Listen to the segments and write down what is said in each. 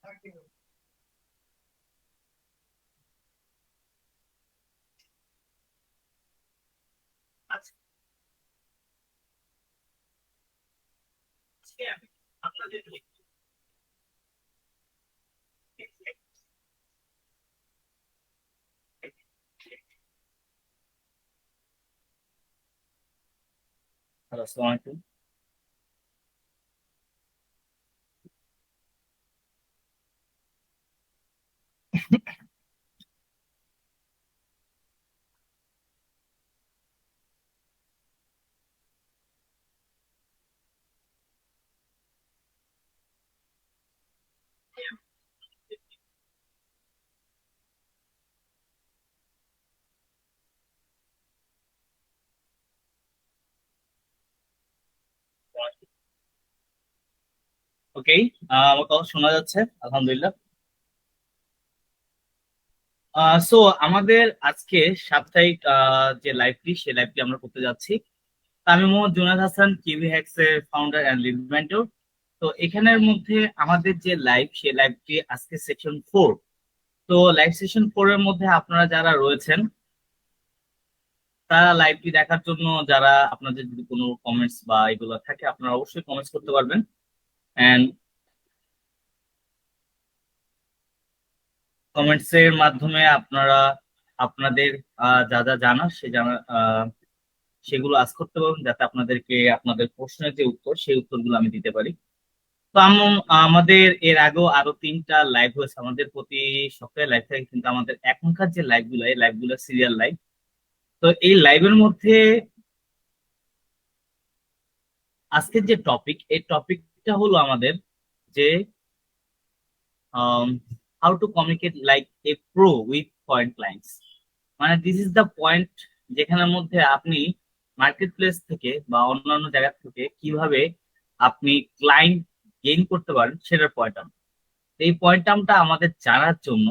Hello, আসসালামু আলাইকুম। ওকে। আমার কথা শোনা যাচ্ছে? আলহামদুলিল্লাহ। সো আমাদের আজকে সাপ্তাহিক যে লাইভটি, সেই লাইভটি আমরা করতে যাচ্ছি। আমি মোহাম্মদ জুনাদ হাসান, কিউবি হ্যাক্স এর ফাউন্ডার অ্যান্ড লিড মেন্টর। তো এখানের মধ্যে আমাদের যে লাইভ, সেই লাইভটি আজকে সেকশন 4। তো লাইভ সেশন 4 এর মধ্যে আপনারা যারা রয়েছেন, তারা লাইভটি দেখার জন্য, যারা আপনাদের যদি কোনো কমেন্টস বা এগুলো থাকে, আপনারা অবশ্যই কমেন্টস করতে পারবেন। এন্ড কমেন্টস এর মাধ্যমে আপনারা আপনাদের যা যা জানার সে জানা সেগুলো আজ করতে পারবেন, যাতে আপনাদেরকে আপনাদের প্রশ্নের যে উত্তর, সেই উত্তরগুলো আমি দিতে পারি। তো আমাদের এর আগেও আরো 3টা লাইভ হয়েছে। আমাদের প্রতি সপ্তাহে লাইভ থাকে, কিন্তু আমাদের এখনকার যে লাইভগুলো, এই লাইভগুলো সিরিয়াল লাইভ। তো এই লাইভের মধ্যে আজকের যে টপিক, এই টপিকটা হলো আমাদের যে how to communicate like a pro with foreign clients. মানে দিস ইজ দ্য পয়েন্ট, যেখানের মধ্যে আপনি মার্কেট প্লেস থেকে বা অন্যান্য জায়গা থেকে কিভাবে আপনি ক্লায়েন্ট গেইন করতে পারেন, সেটার পয়েন্ট। এই পয়েন্ট টার্মটা আমাদের জানার জন্য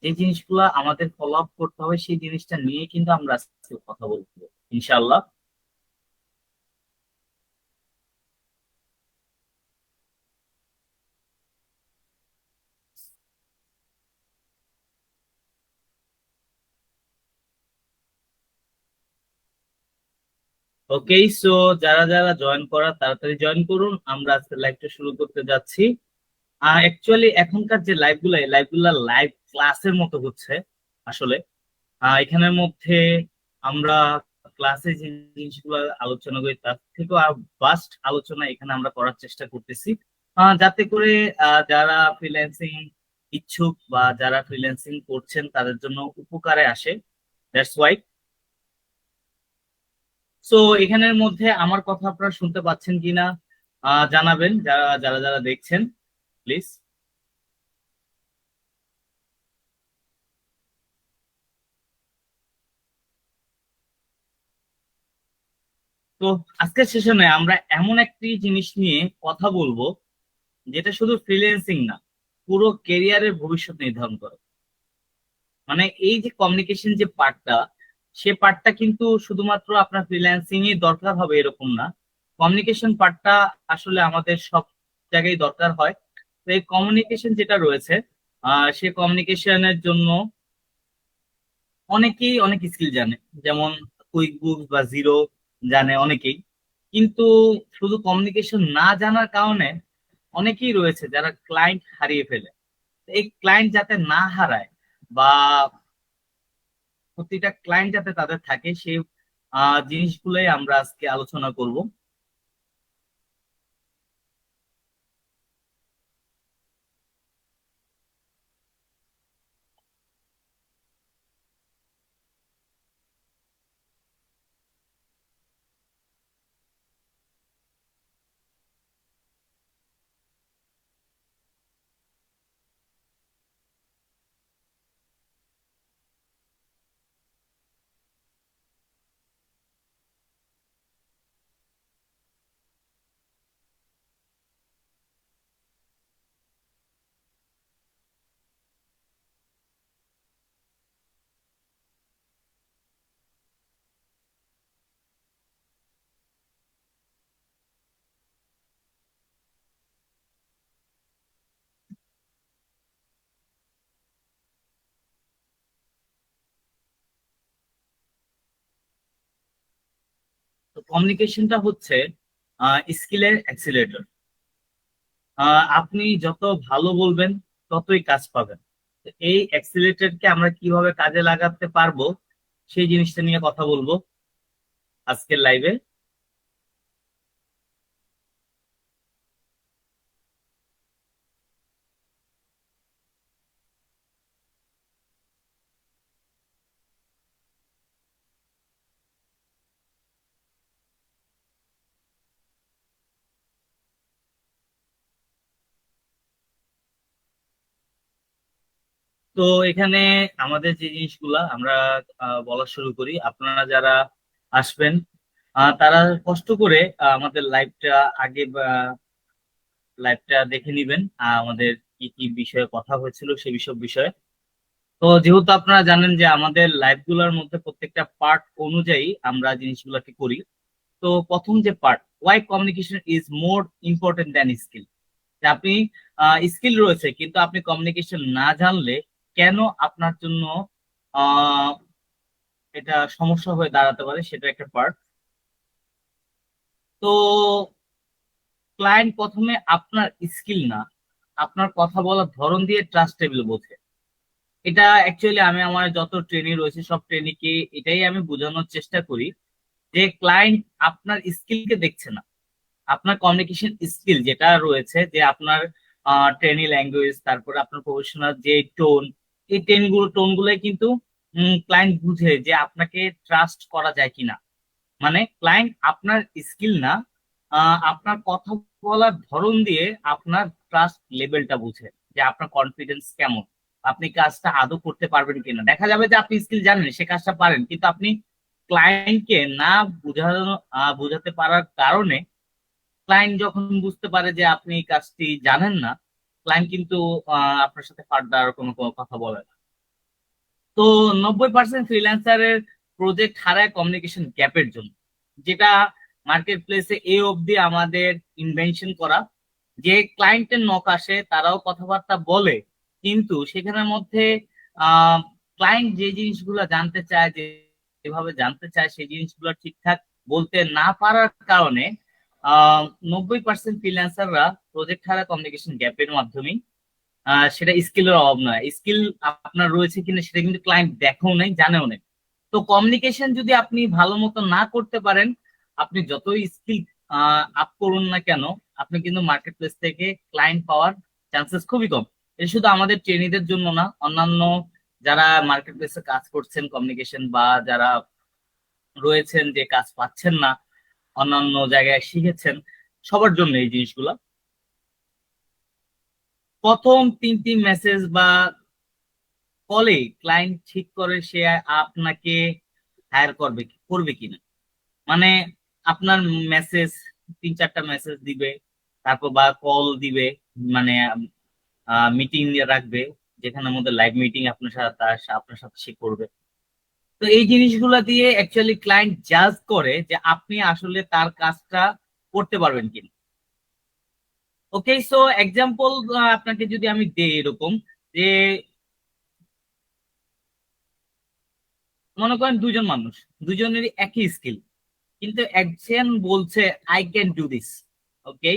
যে জিনিসগুলো আমাদের ফলো আপ করতে হবে, সেই জিনিসটা নিয়ে কিন্তু আমরা আজকে কথা বলবো, ইনশাআল্লাহ। ওকে, সো যারা যারা জয়েন করা, তাড়াতাড়ি জয়েন করুন। আমরা আজকে লাইভটা শুরু করতে যাচ্ছি। অ্যাকচুয়ালি এখনকার যে লাইভগুলো, এই লাইভগুলো লাইভ ক্লাসের মতো হচ্ছে আসলে। এখানের মধ্যে আমরা ক্লাসে যে জিনিসগুলো আলোচনা করি, তার থেকেও আর বাস্ট আলোচনা এখানে আমরা করার চেষ্টা করতেছি, যাতে করে যারা ফ্রিল্যান্সিং ইচ্ছুক বা যারা ফ্রিল্যান্সিং করছেন, তাদের জন্য উপকারে আসে। That's why. সো এখানের মধ্যে আমার কথা আপনারা শুনতে পাচ্ছেন কিনা জানাবেন, যারা যারা যারা দেখছেন, প্লিজ। তো আজকের সেশনে আমরা এমন একটি জিনিস নিয়ে কথা বলবো, যেটা শুধু ফ্রিল্যান্সিং না, পুরো কেরিয়ারের ভবিষ্যৎ নির্ধারণ করে। মানে এই যে কমিউনিকেশন যে পার্টটা, সে পার্টটা কিন্তু শুধুমাত্র আপনার ফ্রিল্যান্সিং এ দরকার হবে এরকম না। কমিউনিকেশন পার্টটা আসলে আমাদের সব জায়গায় দরকার হয়। তো এই কমিউনিকেশন যেটা রয়েছে, সে কমিউনিকেশনের জন্য অনেকেই অনেক স্কিল জানে। যেমন কুইক বুক বা জিরো জানে অনেকেই, কিন্তু শুধু কমিউনিকেশন না জানার কারণে অনেকেই রয়েছে যারা ক্লায়েন্ট হারিয়ে ফেলে। এই ক্লায়েন্ট যাতে না হারায়, বা প্রতিটা ক্লায়েন্ট যাতে তাদের থাকে, সেই জিনিসগুলোই আমরা আজকে আলোচনা করব। কমিউনিকেশনটা হচ্ছে স্কিলের অ্যাক্সিলারেটর। আপনি যত ভালো বলবেন ততই কাজ পাবেন। তো এই অ্যাক্সিলারেটরকে আমরা কিভাবে কাজে লাগাতে পারবো সেই জিনিসটা নিয়ে কথা বলবো আজকের লাইভে। তো এখানে আমাদের যে জিনিসগুলা আমরা বলা শুরু করি, আপনারা যারা আসবেন তারা কষ্ট করে আমাদের লাইভটা আগে লাইভটা দেখে নিবেন, আমাদের কি কি বিষয়ে কথা হয়েছিল সে বিষয়ে। তো যেহেতু আপনারা জানেন যে আমাদের লাইভ গুলার মধ্যে প্রত্যেকটা পার্ট অনুযায়ী আমরা জিনিসগুলোকে করি। তো প্রথম যে part, why communication is more important than skill. আপনি স্কিল রয়েছে কিন্তু আপনি কমিউনিকেশন না জানলে কেন আপনার জন্য আহ এটা সমস্যা হয়ে দাঁড়াতে পারে, সেটা একটা পার্ট। তো ক্লায়েন্ট প্রথমে আপনার স্কিল না, আপনার কথা বলার ধরন দিয়ে ট্রাস্টেবল বোঝে। এটা অ্যাকচুয়ালি আমি আমার যত ট্রেনিং রয়েছে সব ট্রেনিংকে এটাই আমি বোঝানোর চেষ্টা করি যে ক্লায়েন্ট আপনার স্কিলকে দেখছে না, আপনার কমিউনিকেশন স্কিল যেটা রয়েছে, যে আপনার ট্রেনিং ল্যাঙ্গুয়েজ, তারপরে আপনার প্রফেশনাল যে টোন, এই টোনগুলোই কিন্তু ক্লায়েন্ট বুঝে যে আপনাকে ট্রাস্ট করা যায় কিনা। মানে ক্লায়েন্ট আপনার স্কিল না, আপনার কথা বলার ধরন দিয়ে আপনার ট্রাস্ট লেভেলটা বুঝে যে আপনার কনফিডেন্স কেমন, আপনি কাজটা আদৌ করতে পারবেন কিনা। দেখা যাবে যে আপনি স্কিল জানেন, সে কাজটা পারেন, কিন্তু আপনি ক্লায়েন্টকে না বোঝানো বোঝাতে পারার কারণে ক্লায়েন্ট যখন বুঝতে পারে যে আপনি এই কাজটি জানেন না, ক্লায়েন্ট কিন্তু আপনার সাথে ফার্দার কোনো কোনো কথা বলে না। তো 90% ফ্রিল্যান্সারের প্রজেক্ট হারায় কমিউনিকেশন গ্যাপের জন্য, যেটা মার্কেট প্লেসে এ অবধি আমাদের ইনভেনশন করা। যে ক্লায়েন্টের নক আসে তারাও কথাবার্তা বলে, কিন্তু সেখানের মধ্যে ক্লায়েন্ট যে জিনিসগুলো জানতে চায়, যে যেভাবে জানতে চায় সেই জিনিসগুলো ঠিকঠাক বলতে না পারার কারণে 90% ফ্রিল্যান্সাররা প্রজেক্ট হারায় কমিউনিকেশন গ্যাপের মাধ্যমেই। সেটা স্কিলের অভাব নয়, স্কিল আপনার রয়েছে কিনা সেটা কিন্তু ক্লায়েন্ট দেখেও নেই, জানেও নেই। তো কমিউনিকেশন যদি আপনি ভালো মতো না করতে পারেন, আপনি যতই স্কিল আপ করুন না কেন, আপনি কিন্তু মার্কেট প্লেস থেকে ক্লায়েন্ট পাওয়ার চান্সেস খুবই কম। এটা শুধু আমাদের ট্রেনিদের জন্য না, অন্যান্য যারা মার্কেট প্লেসে কাজ করছেন কমিউনিকেশন, বা যারা রয়েছেন যে কাজ পাচ্ছেন না, অন্যান্য জায়গায় শিখেছেন, সবার জন্য এই জিনিসগুলো। প্রথম তিনটি মেসেজ বা কলে ক্লায়েন্ট ঠিক করে সে আপনাকে হায়ার করবে কিনা। মানে আপনার মেসেজ, 3-4টা মেসেজ দিবে, তারপর বা কল দিবে, মানে মিটিং রাখবে, যেখানে মধ্যে লাইভ মিটিং আপনার সাথে আপনার সাথে সে করবে। তো এই জিনিসগুলা দিয়ে অ্যাকচুয়ালি ক্লায়েন্ট জাজ করে যে আপনি আসলে তার কাজটা করতে পারবেন কিনা। ওকে, সো এক্সাম্পল আপনাকে যদি আমি দেই এরকম, যে মনে করেন দুজন মানুষ, দুজনেরই একই স্কিল, কিন্তু একজন বলছে I can do this, okay,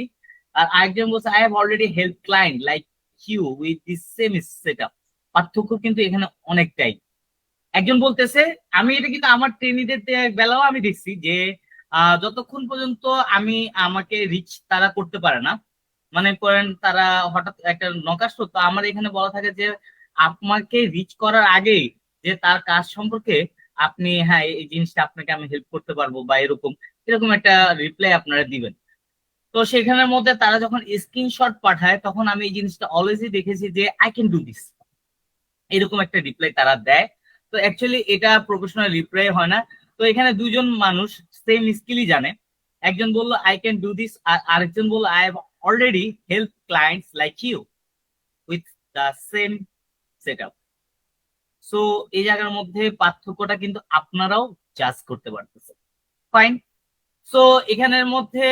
আর আরেকজন বলছে I have already help client like you with this same set up. পার্থক্য কিন্তু এখানে অনেকটাই। একজন বলতেছে, আমি এটা কিন্তু আমার ট্রেনিদের বেলাও আমি দেখছি যে যতক্ষণ পর্যন্ত আমি আমাকে রিচ তারা করতে পারে না, মানে করেন তারা হঠাৎ একটা নকাশ, তো আমার এখানে বলা থাকে যে আপনাকে রিচ করার আগেই যে তার কাজ সম্পর্কে আপনি, হ্যাঁ এই জিনিসটা আপনাকে আমি হেল্প করতে পারবো বা এরকম এরকম একটা রিপ্লাই আপনারা দিবেন। তো সেখানের মধ্যে তারা যখন স্ক্রিনশট পাঠায় তখন আমি এই জিনিসটা অলওয়েজই দেখেছি যে আই ক্যান ডু দিস, এরকম একটা রিপ্লাই তারা দেয়। তো অ্যাকচুয়ালি এটা প্রফেশনাল রিপ্লাই হয় না। তো এখানে দুজন মানুষ সেম স্কিলই জানে, একজন বললো আই ক্যান ডু দিস, আর আরেকজন বললো I have already help clients like you with the same set up. So এই জায়গার মধ্যে পার্থক্যটা কিন্তু আপনারাও জাজ করতে পারতেছেন। ফাইন। সো এখানের মধ্যে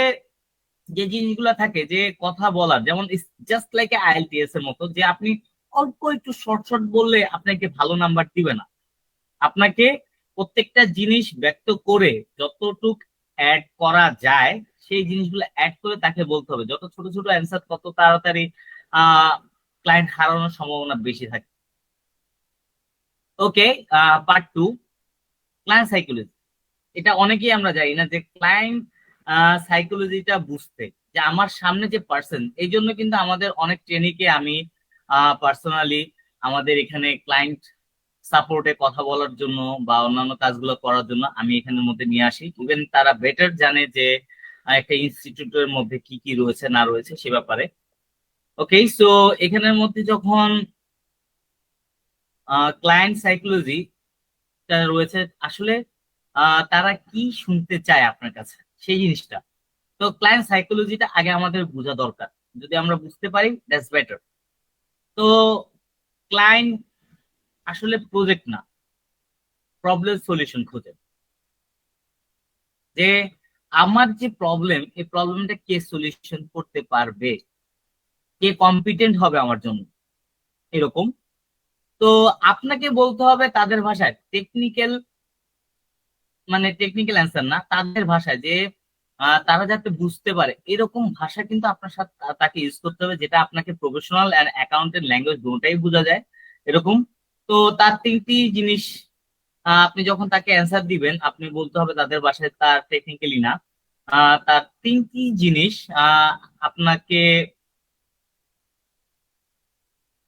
যে জিনিসগুলো থাকে, যে কথা বলার, যেমন জাস্ট লাইক আইএলটিএস এর মতো, যে আপনি অল্প একটু শর্ট শর্ট বললে আপনাকে ভালো নাম্বার দিবে না। আপনাকে প্রত্যেকটা জিনিস ব্যক্ত করে যতটুক অ্যাড করা যায় সেই জিনিসগুলো অ্যাড করে তাকে বলতে হবে। যত ছোট ছোট অ্যান্সার তত তাড়াতাড়ি ক্লায়েন্ট হারানোর সম্ভাবনা বেশি থাকে। ওকে, পার্ট 2, ক্লায়েন্ট সাইকোলজি। এটা অনেকেই আমরা জানি না যে ক্লায়েন্ট সাইকোলজিটা বুঝতে, যে আমার সামনে যে পার্সন, এই জন্য কিন্তু আমাদের অনেক ট্রেনিংকে আমি পার্সোনালি আমাদের এখানে ক্লায়েন্ট সাপোর্টে কথা বলার জন্য বা অন্যান্য কাজগুলো করার জন্য আমি এখানের মধ্যে নিয়ে আসি। ইভেন তারা বেটার জানে যে একটা ইনস্টিটিউটের মধ্যে কি কি রয়েছে না রয়েছে সে ব্যাপারে। ওকে, সো এখানের মধ্যে যখন ক্লায়েন্ট সাইকোলজি রয়েছে, আসলে তারা কি শুনতে চায় আপনার কাছে সেই জিনিসটা। তো ক্লায়েন্ট সাইকোলজিটা আগে আমাদের বোঝা দরকার। যদি আমরা বুঝতে পারি দ্যাটস বেটার। তো ক্লায়েন্ট আসলে প্রজেক্ট না, প্রবলেম সলিউশন খোঁজে। যে আমার যে প্রবলেম, এই প্রবলেমটা কে সলিউশন করতে পারবে, কে কম্পিটেন্ট হবে আমার জন্য, এরকম। তো আপনাকে বলতে হবে তাদের ভাষায়, টেকনিক্যাল, মানে টেকনিক্যাল অ্যান্সার না, তাদের ভাষায়, যে তারা যাতে বুঝতে পারে এরকম ভাষা কিন্তু আপনার সাথে তাকে ইউজ করতে হবে, যেটা আপনাকে প্রফেশনাল অ্যান্ড অ্যাকাউন্টেন্ট ল্যাঙ্গুয়েজ দুটাই বোঝা যায়, এরকম। তো তার তিনটি জিনিস আপনি যখন তাকে অ্যান্সার দিবেন, আপনি বলতে হবে তাদের ভাষায়, তার টেকনিক্যালি না। তার তিনটি জিনিস আপনাকে,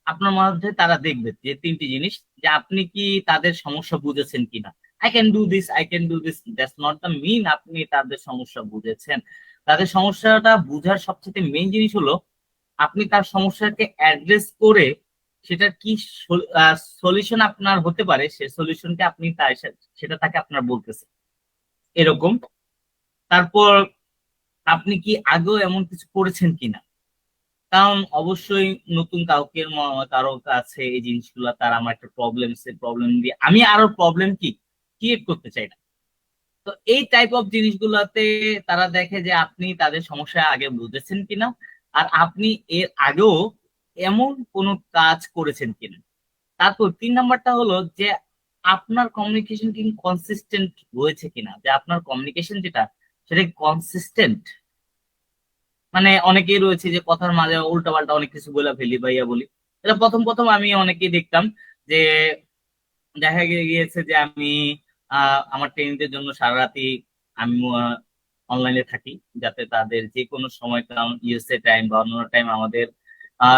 আপনার মধ্যে তারা দেখবে যে তিনটি জিনিস, যে আপনি কি তাদের সমস্যা বুঝেছেন কিনা। I can do this, I can do this, that's not the mean আপনি তাদের সমস্যা বুঝেছেন। তাদের সমস্যাটা বুঝার সবচেয়ে মেইন জিনিস হলো আপনি তার সমস্যাকে অ্যাড্রেস করে সেটা কি সলিউশন আপনার হতে পারে, সে সলিউশনকে আপনি সেটা তাকে আপনার বলতেছে, এরকম। তারপর আপনি কি আগেও এমন কিছু করেছেন কিনা, কারণ অবশ্যই নতুন কাউকে কারো কাছে এই জিনিসগুলো, তার আমার একটা প্রবলেম, সে প্রবলেম দিয়ে আমি আরো প্রবলেম কি ক্রিয়েট করতে চাই না। তো এই টাইপ অফ জিনিসগুলোতে তারা দেখে যে আপনি তাদের সমস্যা আগে বুঝেছেন কিনা, আর আপনি এর আগেও এমন কোনো কাজ করেছেন কিনা। তারপর 3 নাম্বারটা হলো যে আপনার কমিউনিকেশন কি কনসিস্টেন্ট রয়েছে কিনা, যে আপনার কমিউনিকেশন যেটা, সেটা কনসিস্টেন্ট। মানে অনেকেই রয়েছে যে কথার মাঝে উল্টা পাল্টা অনেক কিছু বলে ফেলি ভাইয়া বলি। এটা প্রথম প্রথম আমি অনেকেই দেখতাম যে দেখা গিয়েছে যে আমি আমার ট্রেনিংদের জন্য সারা রাতি আমি অনলাইনে থাকি, যাতে তাদের যে কোনো সময়, কারণ ইউএসএ টাইম বা অন্য টাইম আমাদের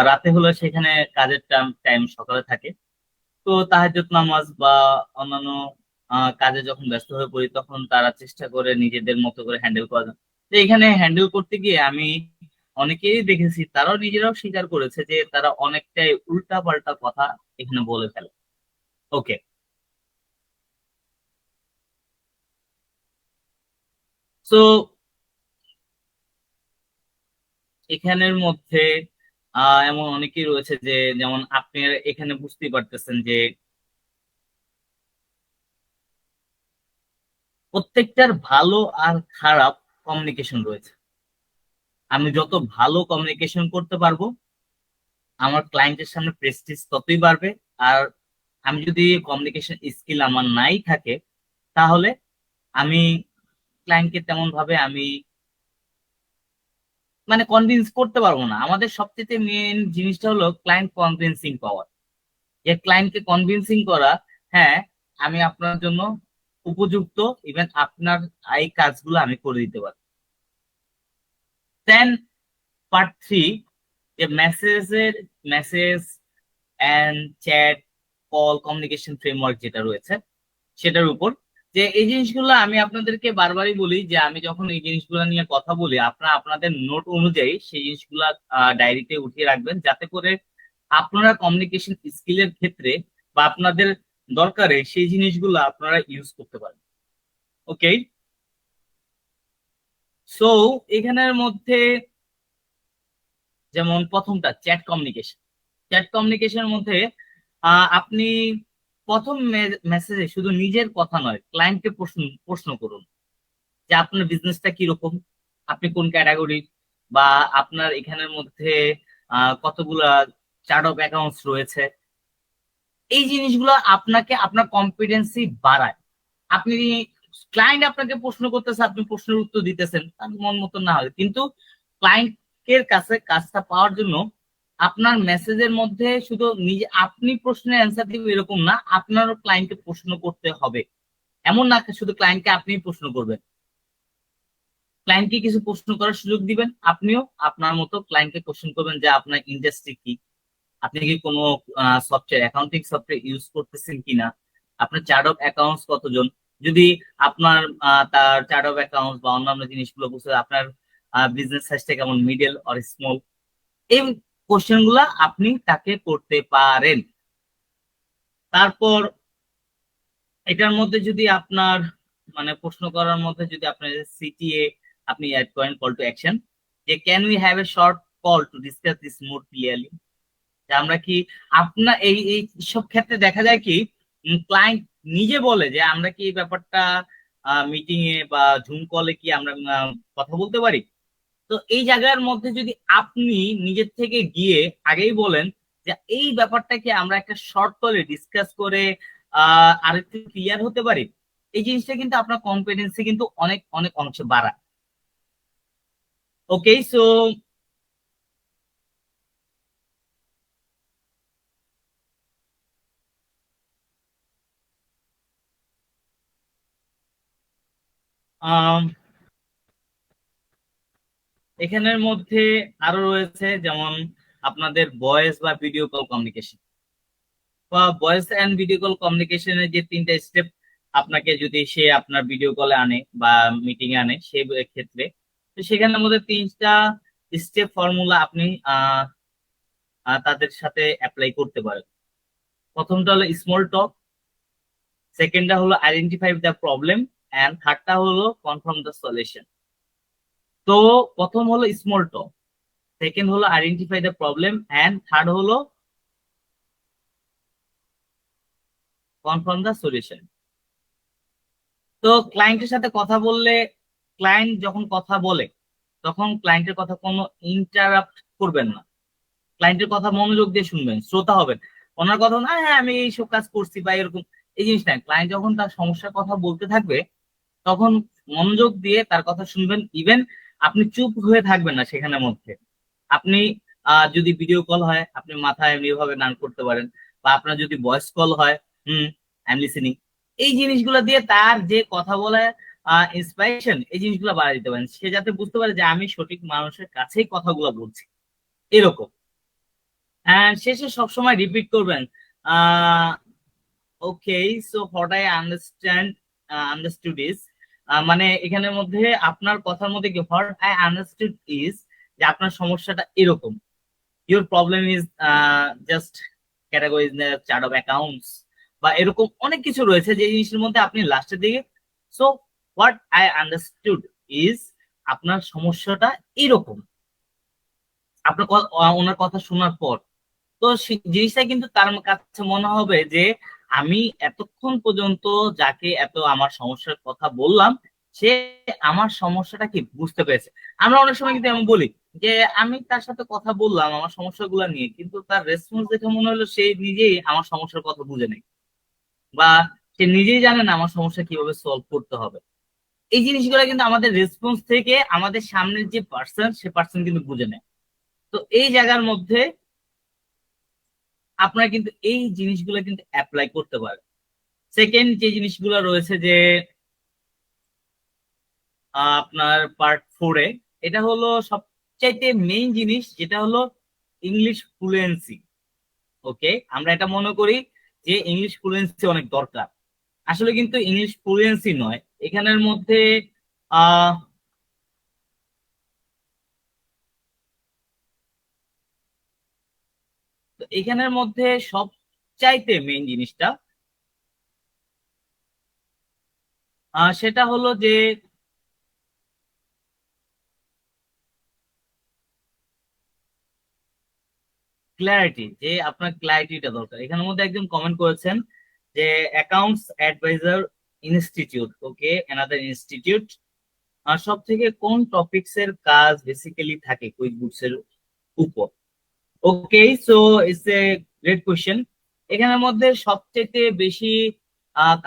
রাতে হলে সেখানে কাজের টাইম টাইম সকালে থাকে। তো তাহাজ্জুদ নামাজ বা অন্যান্য কাজে যখন ব্যস্ত হয়ে পড়ি, তখন তারা চেষ্টা করে নিজেদের মতো করে হ্যান্ডেল করা যায়। তো এখানে হ্যান্ডেল করতে গিয়ে আমি অনেকেই দেখেছি, তারাও নিজেরাও স্বীকার করেছে যে তারা অনেকটাই উল্টা পাল্টা কথা এখানে বলে ফেলে। ওকে, সো এখানের মধ্যে এমন অনেকেই রয়েছে যে, যেমন আপনি এখানে বুঝতেই পারতেছেন যে প্রত্যেকটার ভালো আর খারাপ কমিউনিকেশন রয়েছে। আমি যত ভালো কমিউনিকেশন করতে পারবো, আমার ক্লায়েন্টের সামনে প্রেস্টিজ ততই বাড়বে। আর আমি যদি কমিউনিকেশন স্কিল আমার নাই থাকে, তাহলে আমি ক্লায়েন্টকে তেমন ভাবে আমি মানে কনভিন্স করতে পারবো না। আমাদের সবচেয়ে মেন জিনিসটা হলো ক্লায়েন্ট কনভিন্সিং পাওয়ার, যে ক্লায়েন্টকে কনভিন্সিং করা, হ্যাঁ আমি আপনার জন্য উপযুক্ত, ইভেন আপনার এই কাজগুলো আমি করে দিতে পারি। দেন পার্ট 3, যে message and chat, call communication framework যেটা রয়েছে সেটার উপর, যে এই জিনিসগুলো আমি আপনাদেরকে বারবারই বলি, যে আমি যখন এই জিনিসগুলো নিয়ে কথা বলি, আপনারা আপনাদের নোট অনুযায়ী সেই জিনিসগুলা ডায়েরিতে উঠিয়ে রাখবেন, যাতে করে আপনারা কমিউনিকেশন স্কিলের ক্ষেত্রে বা আপনাদের দরকারে সেই জিনিসগুলো আপনারা ইউজ করতে পারেন। ওকে, সো এখানের মধ্যে যেমন প্রথমটা চ্যাট কমিউনিকেশন। চ্যাট কমিউনিকেশনের মধ্যে আপনি প্রথম মেসেজে শুধু নিজের কথা নয়, ক্লায়েন্টকে প্রশ্ন প্রশ্ন করুন যে আপনার বিজনেসটা কিরকম, আপনি কোন ক্যাটাগরির, বা আপনার এখানের মধ্যে কতগুলা চার্ট অফ অ্যাকাউন্টস রয়েছে। এই জিনিসগুলো আপনাকে আপনার কম্পিটেন্সি বাড়ায়। আপনি ক্লায়েন্ট আপনাকে প্রশ্ন করতেছে, আপনি প্রশ্নের উত্তর দিতেছেন, তার মন মতো না হয়, কিন্তু ক্লায়েন্টের কাছে কাজটা পাওয়ার জন্য আপনার মেসেজের মধ্যে শুধু নিজে আপনি প্রশ্নের অ্যান্সার দিবেন এরকম না, আপনারও ক্লায়েন্টকে প্রশ্ন করতে হবে। এমন না শুধু ক্লায়েন্টকে আপনিই প্রশ্ন করবেন, ক্লায়েন্টকে কিছু প্রশ্ন করার সুযোগ দিবেন, আপনিও আপনার মতো ক্লায়েন্টকে কোশ্চেন করবেন যে আপনার ইন্ডাস্ট্রি কি, আপনি কি কোনো সফটওয়্যার অ্যাকাউন্টিং সফটওয়্যার ইউজ করতেছেন কিনা, আপনার চার্ট অফ অ্যাকাউন্টস কতজন, যদি আপনার তার চার্ট অফ অ্যাকাউন্টস বা অন্যান্য জিনিসগুলো বুঝতে আপনার বিজনেস সাইজটা কেমন, মিডল অর স্মল, এই কোশ্চেন গুলা আপনি তাকে করতে পারেন। তারপর এটার মধ্যে যদি আপনার মানে প্রশ্ন করার মধ্যে যদি আপনার সিটিএ আপনি অ্যাড করেন, কল টু অ্যাকশন, যে can we have a short call to discuss this more clearly, যে আমরা কি আপনার এই এই সব ক্ষেত্রে দেখা যায় কি ক্লায়েন্ট নিজে বলে যে আমরা কি এই ব্যাপারটা মিটিং এ বা জুম কলে কি আমরা কথা বলতে পারি। তো এই জায়গার মধ্যে যদি আপনি নিজের থেকে গিয়ে আগেই বলেন যে এই ব্যাপারটা কি আমরা একটা শর্ট কলে ডিসকাস করে আরেকটু ক্লিয়ার হতে পারি, এই জিনিসটা কিন্তু আপনার কনফিডেন্সে কিন্তু অনেক অনেক অংশে বাড়ায়। ওকে, সো এখানের মধ্যে আরো রয়েছে যেমন আপনাদের ভয়েস বা ভিডিও কল কমিউনিকেশন, বা ভয়েস এন্ড ভিডিও কল কমিউনিকেশনের যে তিনটা স্টেপ আপনাকে যদি সে আপনার ভিডিও কলে আনে বা মিটিং এ আনে সেই ক্ষেত্রে, তো সেখানের মধ্যে তিনটা স্টেপ ফর্মুলা আপনি তাদের সাথে অ্যাপ্লাই করতে পারেন। প্রথমটা হলো স্মল টক, সেকেন্ডটা হলো আইডেন্টিফাই দ্য প্রবলেম, এন্ড থার্ডটা হলো কনফার্ম দ্য সলিউশন। তো প্রথম হলো স্মল টক, সেকেন্ড হলো identify the problem, and third হলো কনফার্ম দ্য সলিউশন। তো ক্লায়েন্টের সাথে কথা বললে, ক্লায়েন্ট যখন কথা বলে তখন ক্লায়েন্টের কথা কোনো ইন্টারাপ্ট করবেন না, ক্লায়েন্টের কথা মনোযোগ দিয়ে শুনবেন, শ্রোতা হবেন। ওনার কথা না হ্যাঁ আমি এইসব কাজ করছি বা এরকম, এই জিনিস না, ক্লায়েন্ট যখন তার সমস্যার কথা বলতে থাকবে তখন মনোযোগ দিয়ে তার কথা শুনবেন। ইভেন আপনি চুপ হয়ে থাকবেন না সেখানের মধ্যে, আপনি যদি ভিডিও কল হয় আপনি মাথায় এমনি ভাবে নান করতে পারেন, বা আপনার যদি ভয়েস কল হয় হুম আই এম লিসেনিং, এই জিনিসগুলো দিয়ে তার যে কথা বলে ইন্সপিরেশন, এই জিনিসগুলো বাড়ায় দিতে পারেন, সে যাতে বুঝতে পারে যে আমি সঠিক মানুষের কাছেই কথাগুলো বলছি, এরকম। এন্ড শেষে সবসময় রিপিট করবেন okay, so what I understand understood is, মানে এখানের মধ্যে আপনার কথার মধ্যে কি হোয়াট আই আন্ডারস্টুড ইজ, যে আপনার সমস্যাটা এরকম, your problem is just category in the chart of accounts, বা এরকম অনেক কিছু রয়েছে যে জিনিসের মধ্যে আপনি লাস্টের দিকে so what I understood is, আপনার সমস্যাটা এরকম, আপনার ওনার কথা শোনার পর তো জিনিসটা কিন্তু তার কাছে মনে হবে যে আমি এতক্ষণ পর্যন্ত যাকে এত আমার সমস্যার কথা বললাম সে আমার সমস্যাটা কি বুঝতে পেরেছে। আমরা অনেক সময় কিন্তু এমন বলি যে আমি তার সাথে কথা বললাম আমার সমস্যাগুলো নিয়ে, কিন্তু তার রেসপন্স দেখে মনে হলো সে নিজেই আমার সমস্যার কথা বুঝে নেই, বা সে নিজেই জানে না আমার সমস্যা কিভাবে সলভ করতে হবে। এই জিনিসগুলো কিন্তু আমাদের রেসপন্স থেকে আমাদের সামনের যে পার্সন সে পার্সন কিন্তু বুঝে নেয়। তো এই জায়গার মধ্যে আপনারা কিন্তু এই জিনিসগুলো কিন্তু অ্যাপ্লাই করতে পারেন। সেকেন্ড যে জিনিসগুলো রয়েছে যে আপনার পার্ট ফোরে, এটা হলো সবচাইতে মেইন জিনিস, যেটা হলো ইংলিশ ফ্লুয়েন্সি। ওকে, আমরা এটা মনে করি যে ইংলিশ ফ্লুয়েন্সি অনেক দরকার, আসলে কিন্তু ইংলিশ ফ্লুয়েন্সি নয় এখানের মধ্যে। আহ তো এখানের মধ্যে সবচাইতে মেইন জিনিসটা সেটা হলো যে ক্ল্যারিটি, যে আপনার ক্ল্যারিটিটা দরকার। এখানের মধ্যে একজন কমেন্ট করেছেন যে accounts adviser institute, okay another institute, সব থেকে কোন টপিকস এর কাজ বেসিক্যালি থাকে কুইক বুকস এর উপর। Okay, so it's a great question. এখানের মধ্যে সবচেয়ে বেশি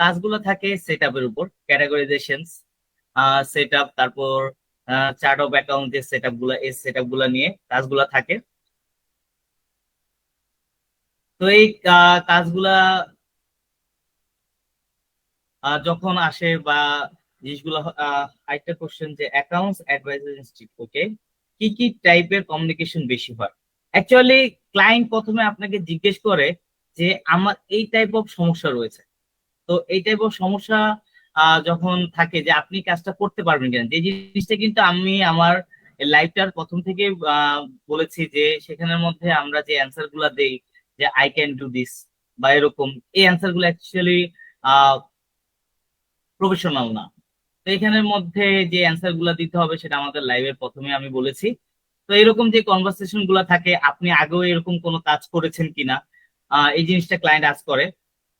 কাজগুলো থাকে সেট আপের উপর, ক্যাটাগরাইজেশন সেট আপ, তারপর চার্ট অফ অ্যাকাউন্ট যে সেট আপ গুলা, এই সেট আপ গুলা নিয়ে কাজগুলা থাকে। তো এই কাজগুলা যখন আসে বা জিনিসগুলো আরেকটা কোশ্চেন যে অ্যাকাউন্টস অ্যাডভাইজার ইনস্টিটিউট, ওকে, কি কি টাইপের কমিউনিকেশন বেশি হয়? অ্যাকচুয়ালি ক্লায়েন্ট প্রথমে আপনাকে জিজ্ঞেস করে যে আমার এই টাইপ অফ সমস্যা রয়েছে। তো এই টাইপ অফ সমস্যা যখন থাকে যে আপনি কাজটা করতে পারবেন কিনা, যে জিনিসটা কিন্তু আমি আমার লাইফটার প্রথম থেকে বলেছি যে সেখানের মধ্যে আমরা যে অ্যান্সার গুলা দেই যে আই ক্যান ডু দিস বা এরকম, এই অ্যান্সার গুলো অ্যাকচুয়ালি প্রফেশনাল না। তো এখানের মধ্যে যে অ্যান্সার গুলা দিতে হবে সেটা আমাদের লাইভের প্রথমে আমি বলেছি। তো এরকম যে কনভারসেশন গুলা থাকে, আপনি আগেও এরকম কোনো কাজ করেছেন কিনা, এই জিনিসটা ক্লায়েন্ট আজ করে।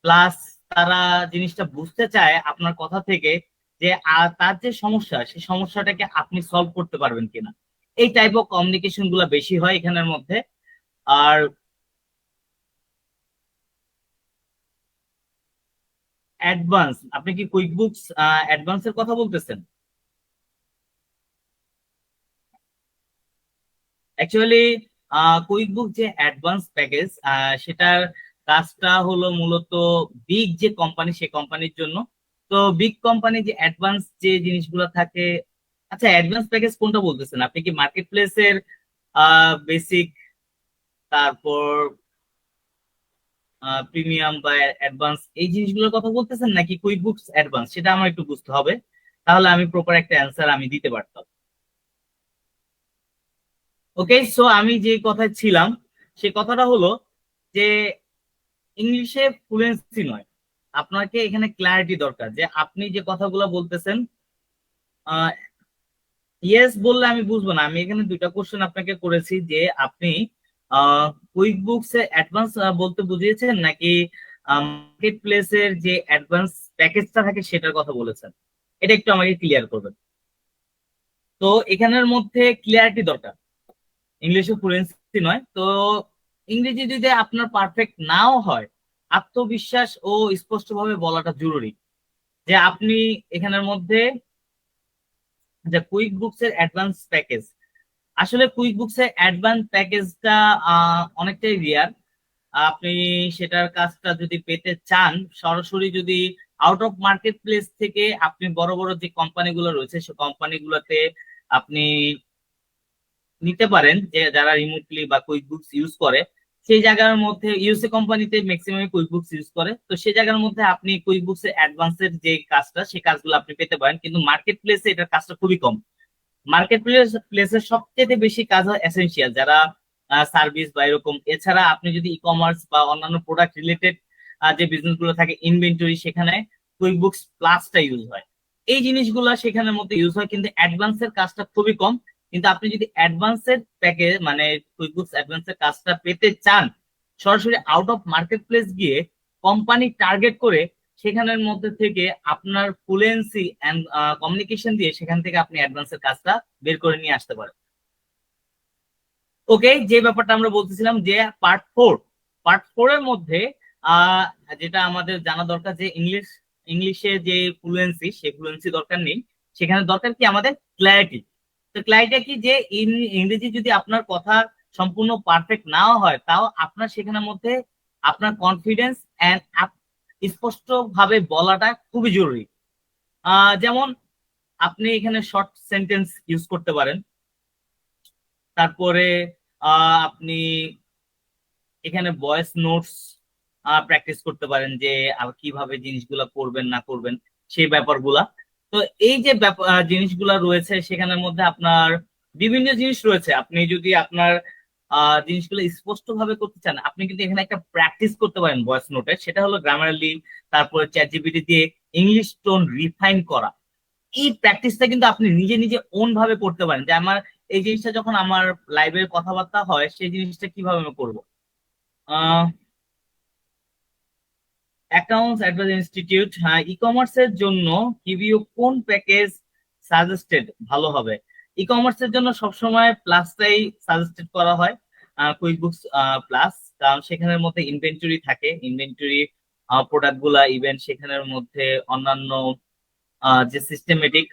প্লাস তারা জিনিসটা বুঝতে চায় আপনার কথা থেকে যে তার যে সমস্যা, সেই সমস্যাটাকে আপনি সলভ করতে পারবেন কিনা। এই টাইপ অফ কমিউনিকেশন গুলা বেশি হয় এখানের মধ্যে। আর অ্যাডভান্স, আপনি কি কুইক বুকস অ্যাডভান্সের কথা বলতেছেন? অ্যাকচুয়ালি কুইক বুক যে অ্যাডভান্স প্যাকেজ, সেটার কাজটা হলো মূলত বিগ যে কোম্পানি, সেই কোম্পানির জন্য। তো বিগ কোম্পানি যে অ্যাডভান্স যে জিনিসগুলো থাকে, আচ্ছা অ্যাডভান্স প্যাকেজ কোনটা বলতেছেন আপনি? কি মার্কেট প্লেসের বেসিক, তারপর প্রিমিয়াম বা অ্যাডভান্স, এই জিনিসগুলোর কথা বলতেছেন, নাকি কুইক বুকস অ্যাডভান্স? সেটা আমার একটু বুঝতে হবে, তাহলে আমি প্রপার একটা অ্যান্সার আমি দিতে পারতাম। ওকে, সো আমি যে কথায় ছিলাম, সে কথাটা হলো যে ইংলিশে ফ্লুয়েন্সি নয়, আপনাকে এখানে ক্ল্যারিটি দরকার। যে আপনি যে কথাগুলো বলতেছেন, ইয়েস বললে আমি বুঝবো না। আমি এখানে দুইটা কোশ্চেন আপনাকে করেছি যে আপনি কুইক বুকস এ অ্যাডভান্স বলতে বুঝিয়েছেন, নাকি মার্কেট প্লেসের যে অ্যাডভান্স প্যাকেজটা থাকে সেটার কথা বলেছেন। এটা একটু আমাকে ক্লিয়ার করবেন। তো এখানের মধ্যে ক্লিয়ারিটি দরকার, ইংলিশে ফ্লুয়েন্সি নয়। তো ইংরেজি যদি আপনার পারফেক্ট নাও হয়, আত্মবিশ্বাস ও স্পষ্টভাবে বলাটা জরুরি। যে আপনি এখানের মধ্যে যে কুইক বুকস এর অ্যাডভান্স প্যাকেজ, আসলে কুইক বুকস এর অ্যাডভান্স প্যাকেজটা অনেকটাই রিয়ার। আপনি সেটার কাজটা যদি পেতে চান, সরাসরি যদি আউট অফ মার্কেট প্লেস থেকে আপনি বড় বড় যে কোম্পানিগুলো রয়েছে সেই কোম্পানিগুলোতে আপনি নিতে পারেন, যে যারা রিমোটলি বা কুইক বুকস ইউজ করে, সেই জায়গার মধ্যে ইউএসএ কোম্পানিতে ম্যাক্সিমাম কুইক বুকস ইউজ করে। তো সেই জায়গার মধ্যে আপনি কুইক বুকস এর অ্যাডভান্সের যে কাজটা, সেই কাজগুলো আপনি পেতে পারেন, কিন্তু মার্কেট প্লেসে এটার কাজটা খুবই কম। মার্কেট প্লেসের সবচেয়ে বেশি কাজ হয় এসেনশিয়াল, যারা সার্ভিস বা এরকম। এছাড়া আপনি যদি ই কমার্স বা অন্যান্য প্রোডাক্ট রিলেটেড যে বিজনেস গুলো থাকে, ইনভেন্টরি, সেখানে কুইক বুকস প্লাসটা ইউজ হয়। এই জিনিসগুলো সেখানের মধ্যে ইউজ হয়, কিন্তু অ্যাডভান্সের কাজটা খুবই কম। কিন্তু আপনি যদি অ্যাডভান্সের প্যাকেজ মানে কুইক বুকস অ্যাডভান্সের কাজটা পেতে চান, সরাসরি আউট অফ মার্কেট প্লেস গিয়ে কোম্পানি টার্গেট করে সেখানের মধ্যে থেকে আপনার ফ্লুয়েন্সি এন্ড কমিউনিকেশন দিয়ে সেখান থেকে আপনি অ্যাডভান্সের কাজটা বের করে নিয়ে আসতে পারেন। ওকে, যে ব্যাপারটা আমরা বলতেছিলাম যে পার্ট ফোর এর মধ্যে আহ যেটা আমাদের জানা দরকার, যে ইংলিশে যে ফ্লুয়েন্সি, সেই ফ্লুয়েন্সি দরকার নেই। সেখানে দরকার কি আমাদের ক্ল্যারিটি। তো ক্ল্যারিটি কি, যে ইংরেজি যদি আপনার কথা সম্পূর্ণ পারফেক্ট নাও হয়, তাও আপনার সেখানের মধ্যে আপনার কনফিডেন্স এন্ড স্পষ্ট ভাবে বলাটা খুবই জরুরি। যেমন আপনি এখানে শর্ট সেন্টেন্স ইউজ করতে পারেন। তারপরে আপনি এখানে ভয়েস নোটস প্র্যাকটিস করতে পারেন, যে কিভাবে জিনিসগুলা করবেন না করবেন সেই ব্যাপারগুলা। তো এই যে জিনিসগুলা রয়েছে সেখানের মধ্যে আপনার বিভিন্ন জিনিস রয়েছে। আপনি যদি আপনার জিনিসগুলো স্পষ্ট ভাবে করতে চান, আপনি কিন্তু এখানে একটা প্র্যাকটিস করতে পারেন ভয়েস নোটে। সেটা হলো গ্রামারলি, তারপরে চ্যাট জিপিটি দিয়ে ইংলিশ টোন রিফাইন করা। এই প্র্যাকটিসটা কিন্তু আপনি নিজে নিজে ওন ভাবে করতে পারেন, যে আমার এই জিনিসটা যখন আমার লাইভের কথাবার্তা হয়, সেই জিনিসটা কিভাবে আমি করবো। অ্যাকাউন্টস অ্যাডভাইস ইনস্টিটিউট, হ্যাঁ, ই কমার্সের জন্য কিভিও কোন প্যাকেজ সাজেস্টেড ভালো হবে? ই কমার্সের জন্য সবসময় প্লাসটাই সাজেস্টেড করা হয়, কুইক বুকস প্লাস। কারণ সেখানের মধ্যে ইনভেন্টরি থাকে, ইনভেন্টরি প্রোডাক্ট গুলা, ইভেন সেখানের মধ্যে অন্যান্য যে সিস্টেমেটিক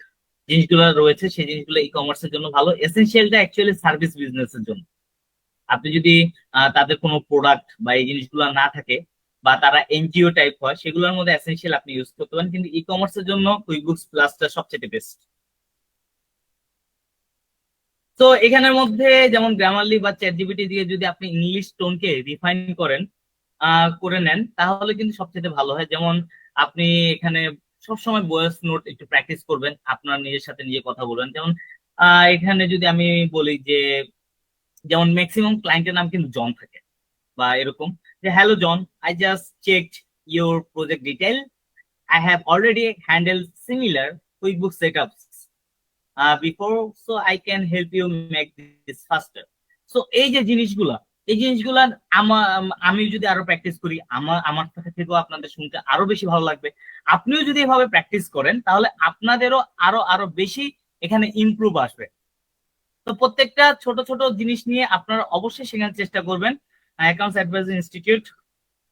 জিনিসগুলো রয়েছে সেই জিনিসগুলো ই কমার্সের জন্য ভালো। এসেনশিয়ালটা অ্যাকচুয়ালি সার্ভিস বিজনেসের জন্য। আপনি যদি তাদের কোনো প্রোডাক্ট বা এই জিনিসগুলো না থাকে বা তারা এনজিও টাইপ হয়, সেগুলোর মধ্যে এসেনশিয়াল আপনি ইউজ করতে পারেন, কিন্তু ই কমার্সের জন্য কুইকবুকস প্লাসটা সবচেয়ে বেস্ট। তো এখানের মধ্যে যেমন গ্রামারলি বা চ্যাট জিপিটি দিয়ে যদি আপনি ইংলিশ টোনকে রিফাইন করেন, করে নেন, তাহলে কিন্তু সবচেয়ে ভালো হয়। যেমন আপনি এখানে সবসময় ভয়েস নোট একটু প্র্যাকটিস করবেন, আপনার নিজের সাথে নিজে কথা বলবেন। যেমন এখানে যদি আমি বলি যে, যেমন ম্যাক্সিমাম ক্লায়েন্টের নাম কিন্তু জন থাকে বা এরকম, যে hello John, I just checked your project detail, I have already handle similar QuickBook setups before, so I can help you make this faster. So এই যে জিনিসগুলা, এই জিনিসগুলা আমি যদি আরো প্র্যাকটিস করি, আমার আমার থেকেও আপনাদের শুনতে আরো বেশি ভালো লাগবে। আপনিও যদি এভাবে প্র্যাকটিস করেন, তাহলে আপনাদেরও আরো আরো বেশি এখানে ইমপ্রুভ আসবে। তো প্রত্যেকটা ছোট ছোট জিনিস নিয়ে আপনারা অবশ্যই শেখার চেষ্টা করবেন। Accounts adviser institute,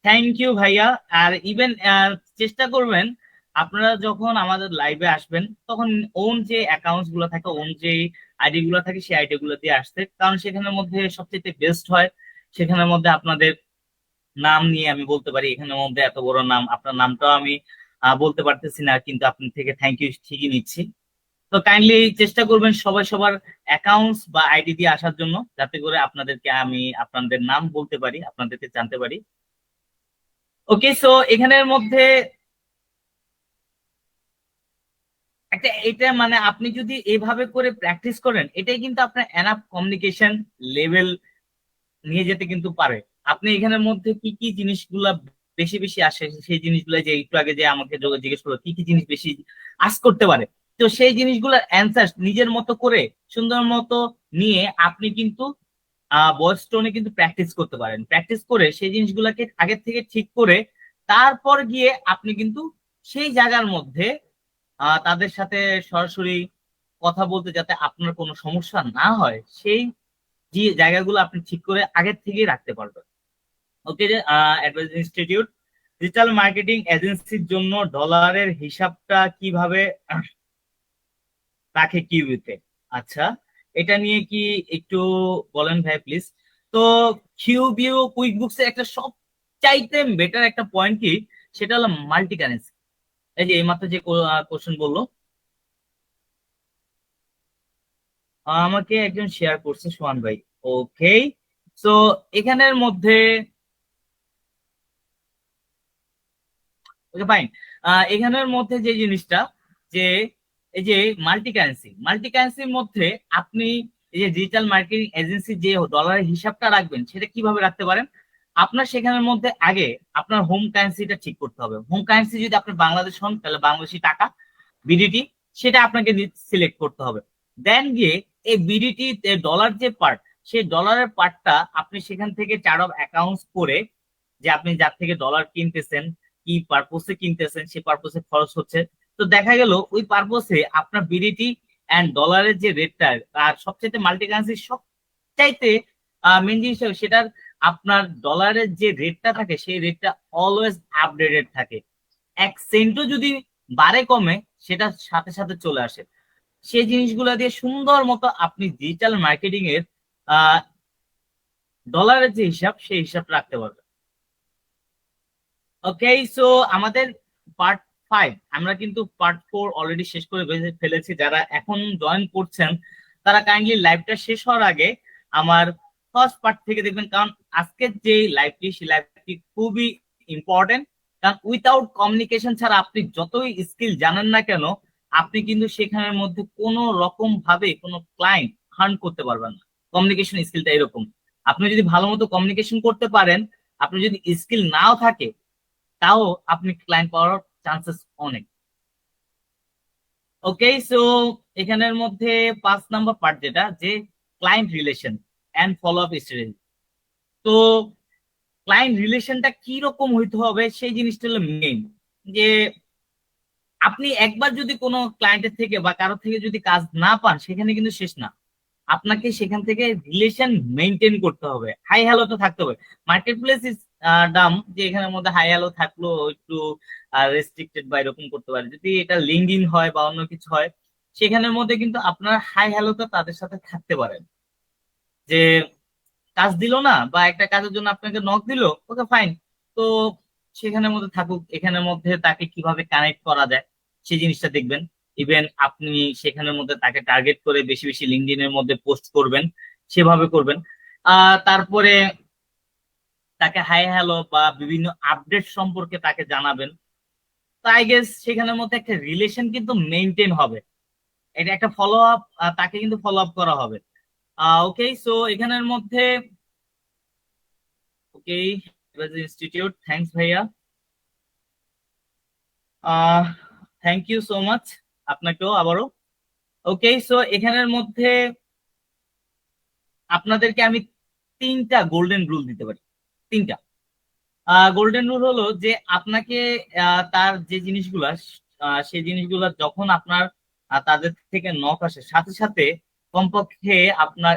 thank you ভাইয়া। আর ইভেন চেষ্টা করবেন আপনারা যখন আমাদের লাইভে আসবেন, তখন ওন যে অ্যাকাউন্টস গুলো থাকে, ওন যে আইডি গুলো থাকে, সেই আইডি গুলো দিয়ে আসতে, কারণ সেখানের মধ্যে সবচেয়ে বেস্ট হয়। সেখানের মধ্যে আপনাদের নাম নিয়ে আমি বলতে পারি, এখানের মধ্যে এত বড় নাম, আপনার নামটাও আমি বলতে পারতেছি না, কিন্তু আপনি থেকে থ্যাংক ইউ ঠিকই নিচ্ছি। তো কাইন্ডলি চেষ্টা করবেন সবাই সবার অ্যাকাউন্টস বা আইডি দিয়ে আসার জন্য, যাতে করে আপনাদেরকে আমি আপনাদের নাম বলতে পারি, আপনাদেরকে জানতে পারি। ওকে, সো এখানের মধ্যে একটা, এটা মানে আপনি যদি এভাবে করে প্র্যাকটিস করেন, এটাই কিন্তু আপনার এনাফ কমিউনিকেশন লেভেল নিয়ে যেতে কিন্তু পারে। আপনি এখানের মধ্যে কি কি জিনিসগুলা বেশি বেশি আসে, সেই জিনিসগুলো যে একটু আগে যে আমাকে জিজ্ঞেস করলো কি কি জিনিস বেশি আস করতে পারে, তো সেই জিনিসগুলোর অ্যান্সার নিজের মতো করে সুন্দর মতো নিয়ে আপনি কিন্তু ভয়েস টোনে কিন্তু প্র্যাকটিস করতে পারেন। প্র্যাকটিস করে সেই জিনিসগুলোকে আগের থেকে ঠিক করে তারপর গিয়ে আপনি কিন্তু সেই জায়গার মধ্যে তাদের সাথে সরাসরি কথা বলতে, যাতে আপনার কোনো সমস্যা না হয়, সেই যে জায়গাগুলো আপনি ঠিক করে আগের থেকেই রাখতে পারবেন। ওকে, অ্যাডভাইস ইনস্টিটিউট, ডিজিটাল মার্কেটিং এজেন্সির জন্য ডলারের হিসাবটা কিভাবে রাখে কিউবিতে? আচ্ছা, এটা নিয়ে কি একটু বলেন ভাই প্লিজ। তো কিউবিও কুইক এর একটা সব চাইতে বেটার একটা পয়েন্ট কি, সেটা হলো মাল্টি কারেন্সি। এই যে এইমাত্র যে কোশ্চেন বললো, আমাকে একজন শেয়ার করছে সোহান ভাই। ওকে, সো এখানের মধ্যে, ওকে ফাইন, এখানের মধ্যে যে জিনিসটা, যে এই যে মাল্টি কারেন্সির মধ্যে আপনি এই যে ডিজিটাল মার্কেটিং এজেন্সি যে ডলারের হিসাবটা রাখবেন, সেটা কিভাবে রাখতে পারেন? আপনার সেখানের মধ্যে আগে আপনার হোম কারেন্সিটা ঠিক করতে হবে। হোম কারেন্সি যদি আপনি বাংলাদেশ হন, তাহলে বাংলাদেশি টাকা, বিডিটি, সেটা আপনাকে সিলেক্ট করতে হবে। দেন গিয়ে এই বিডিটি ডলার যে পার্ট, সেই ডলারের পার্টটা আপনি সেখান থেকে চার্ট অফ অ্যাকাউন্টস করে, যে আপনি যার থেকে ডলার কিনতেছেন, কি পারপোসে কিনতেছেন, সে পারপোসে খরচ হচ্ছে। তো দেখা গেল ওই পারপোসে আপনার বিডিটি এন্ড ডলারের যে রেটটা, আর সবচেয়ে মাল্টি কারেন্সি সবচাইতে মেন জিনিস সেটার, আপনার ডলারের যে রেটটা থাকে, সেই রেটটা অলওয়েজ আপডেটেড থাকে। এক সেন্টও যদি বাড়ে কমে, সেটা সাথে সাথে চলে আসে। সেই জিনিসগুলো দিয়ে সুন্দর মতো আপনি ডিজিটাল মার্কেটিং এর ডলারের যে হিসাব, সেই হিসাব রাখতে পারবেন। ওকে, সো আমাদের পার্ট 5, আমরা কিন্তু পার্ট 4 অলরেডি শেষ করে ফেলেছি। যারা এখন জয়েন করছেন, তারা কাইন্ডলি লাইভটা শেষ হওয়ার আগে আমার ফার্স্ট পার্ট থেকে দেখবেন, কারণ আজকের যে লাইভটি, সেই লাইভটি খুবই ইম্পর্টেন্ট। কারণ উইথাউট কমিউনিকেশন ছাড়া আপনি যতই স্কিল জানেন না কেন, আপনি কিন্তু সেখানের মধ্যে কোনো রকম ভাবে কোনো ক্লায়েন্ট হার্ন করতে পারবেন না। কমিউনিকেশন স্কিলটা এরকম, আপনি যদি ভালো মতো কমিউনিকেশন করতে পারেন, আপনি যদি স্কিল নাও থাকে, তাও আপনি ক্লায়েন্ট পাওয়ার চান্সেস অনেক। ওকে, সো এখানের মধ্যে 5 নাম্বার পার্ট, যেটা যে client relation and follow up strategy. তো ক্লায়েন্ট রিলেশনটা কি রকম হইতে হবে, সেই জিনিসটা হলো মেইন। যে আপনি একবার যদি কোনো ক্লায়েন্টের থেকে বা কারোর থেকে যদি কাজ না পান, সেখানে কিন্তু শেষ না। আপনাকে সেখান থেকে রিলেশন মেনটেন করতে হবে, হাই হ্যালো তো থাকতে হবে। মার্কেট প্লেস ইজ ডাম, যে এখানের মধ্যে হাই হ্যালো থাকলো একটু রেস্ট্রিক্টেড বা এরকম করতে পারে। যদি এটা লিঙ্কড ইন হয় বা অন্য কিছু হয়, সেখানের মধ্যে কিন্তু আপনার হাই হ্যালোটা তাদের সাথে থাকতে পারেন, যে কাজ দিল না বা একটা কাজের জন্য আপনাকে নক দিল, ওকে ফাইন, তো সেখানের মধ্যে থাকুক, এখানের মধ্যে তাকে কিভাবে কানেক্ট করা যায় সেই জিনিসটা দেখবেন। ইভেন আপনি সেখানের মধ্যে তাকে টার্গেট করে বেশি বেশি লিঙ্কডইন এর মধ্যে পোস্ট করবেন, সেভাবে করবেন। তারপরে তাকে হাই হ্যালো বা বিভিন্ন আপডেট সম্পর্কে তাকে জানাবেন। তো আই গেস সেখানের মধ্যে একটা রিলেশন কিন্তু মেনটেন হবে, এটা একটা ফলো আপ, তাকে কিন্তু ফলো আপ করা হবে। ওকে, সো এখানের মধ্যে ওকে, ইনস্টিটিউট, থ্যাঙ্কস ভাইয়া, আহ থ্যাংক ইউ সো মাচ আপনাকেও আবারও। ওকে, সো এখানের মধ্যে আপনাদেরকে আমি তিনটা গোল্ডেন রুল দিতে পারি, তিনটা গোল্ডেন রুল হলো যে আপনাকে তার যে জিনিসগুলা, সেই জিনিসগুলা যখন আপনার তাদের থেকে নক আসে, সাথে সাথে কমপক্ষে আপনার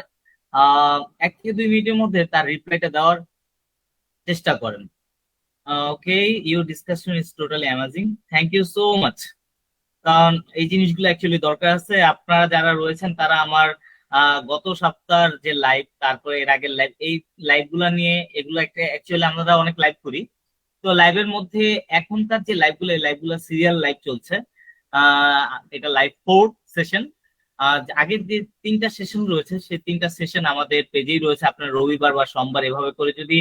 1 থেকে 2 মিনিটের মধ্যে তার রিপ্লাইটা দেওয়ার চেষ্টা করেন। Okay, your discussion is totally amazing, thank you so much. কারণ এই জিনিসগুলো অ্যাকচুয়ালি দরকার আছে। আপনারা যারা রয়েছেন তারা আমার গত সপ্তাহের যে লাইভ, তারপরে এর আগের লাইভ, এই লাইভ গুলা নিয়ে, এগুলো একটা অ্যাকচুয়ালি আমরা অনেক লাইভ করি। তো লাইভের মধ্যে এখনকার যে লাইভগুলো, এই লাইভগুলো সিরিয়াল লাইভ চলছে। আহ এটা লাইভ 4 সেশন। আগের যে 3টা সেশন রয়েছে, সেই 3টা সেশন আমাদের পেজেই রয়েছে। আপনার রবিবার বা সোমবার এভাবে করে যদি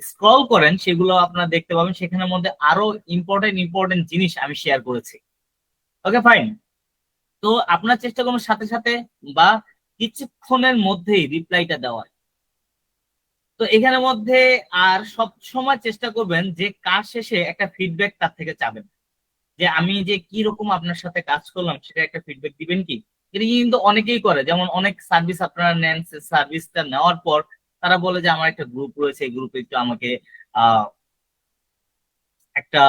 স্ক্রল করেন, সেগুলো আপনারা দেখতে পাবেন। সেখানের মধ্যে আরো ইম্পর্টেন্ট ইম্পর্টেন্ট জিনিস আমি শেয়ার করেছি। ওকে ফাইন, তো আপনার চেষ্টা করুন সাথে সাথে বা কিছুক্ষণের মধ্যেই রিপ্লাইটা দেওয়ার। তো এখানের মধ্যে আর সব সময় চেষ্টা করবেন যে কাজ শেষে একটা ফিডব্যাক তার থেকে চাবেন, যে আমি যে কি রকম আপনার সাথে কাজ করলাম সেটা একটা ফিডব্যাক দিবেন কি। এটা কিন্তু অনেকেই করে, যেমন অনেক সার্ভিস আপনারা নেন, সার্ভিসটা নেওয়ার পর তারা বলে যে আমার একটা গ্রুপ রয়েছে, এই গ্রুপে একটু আমাকে আহ একটা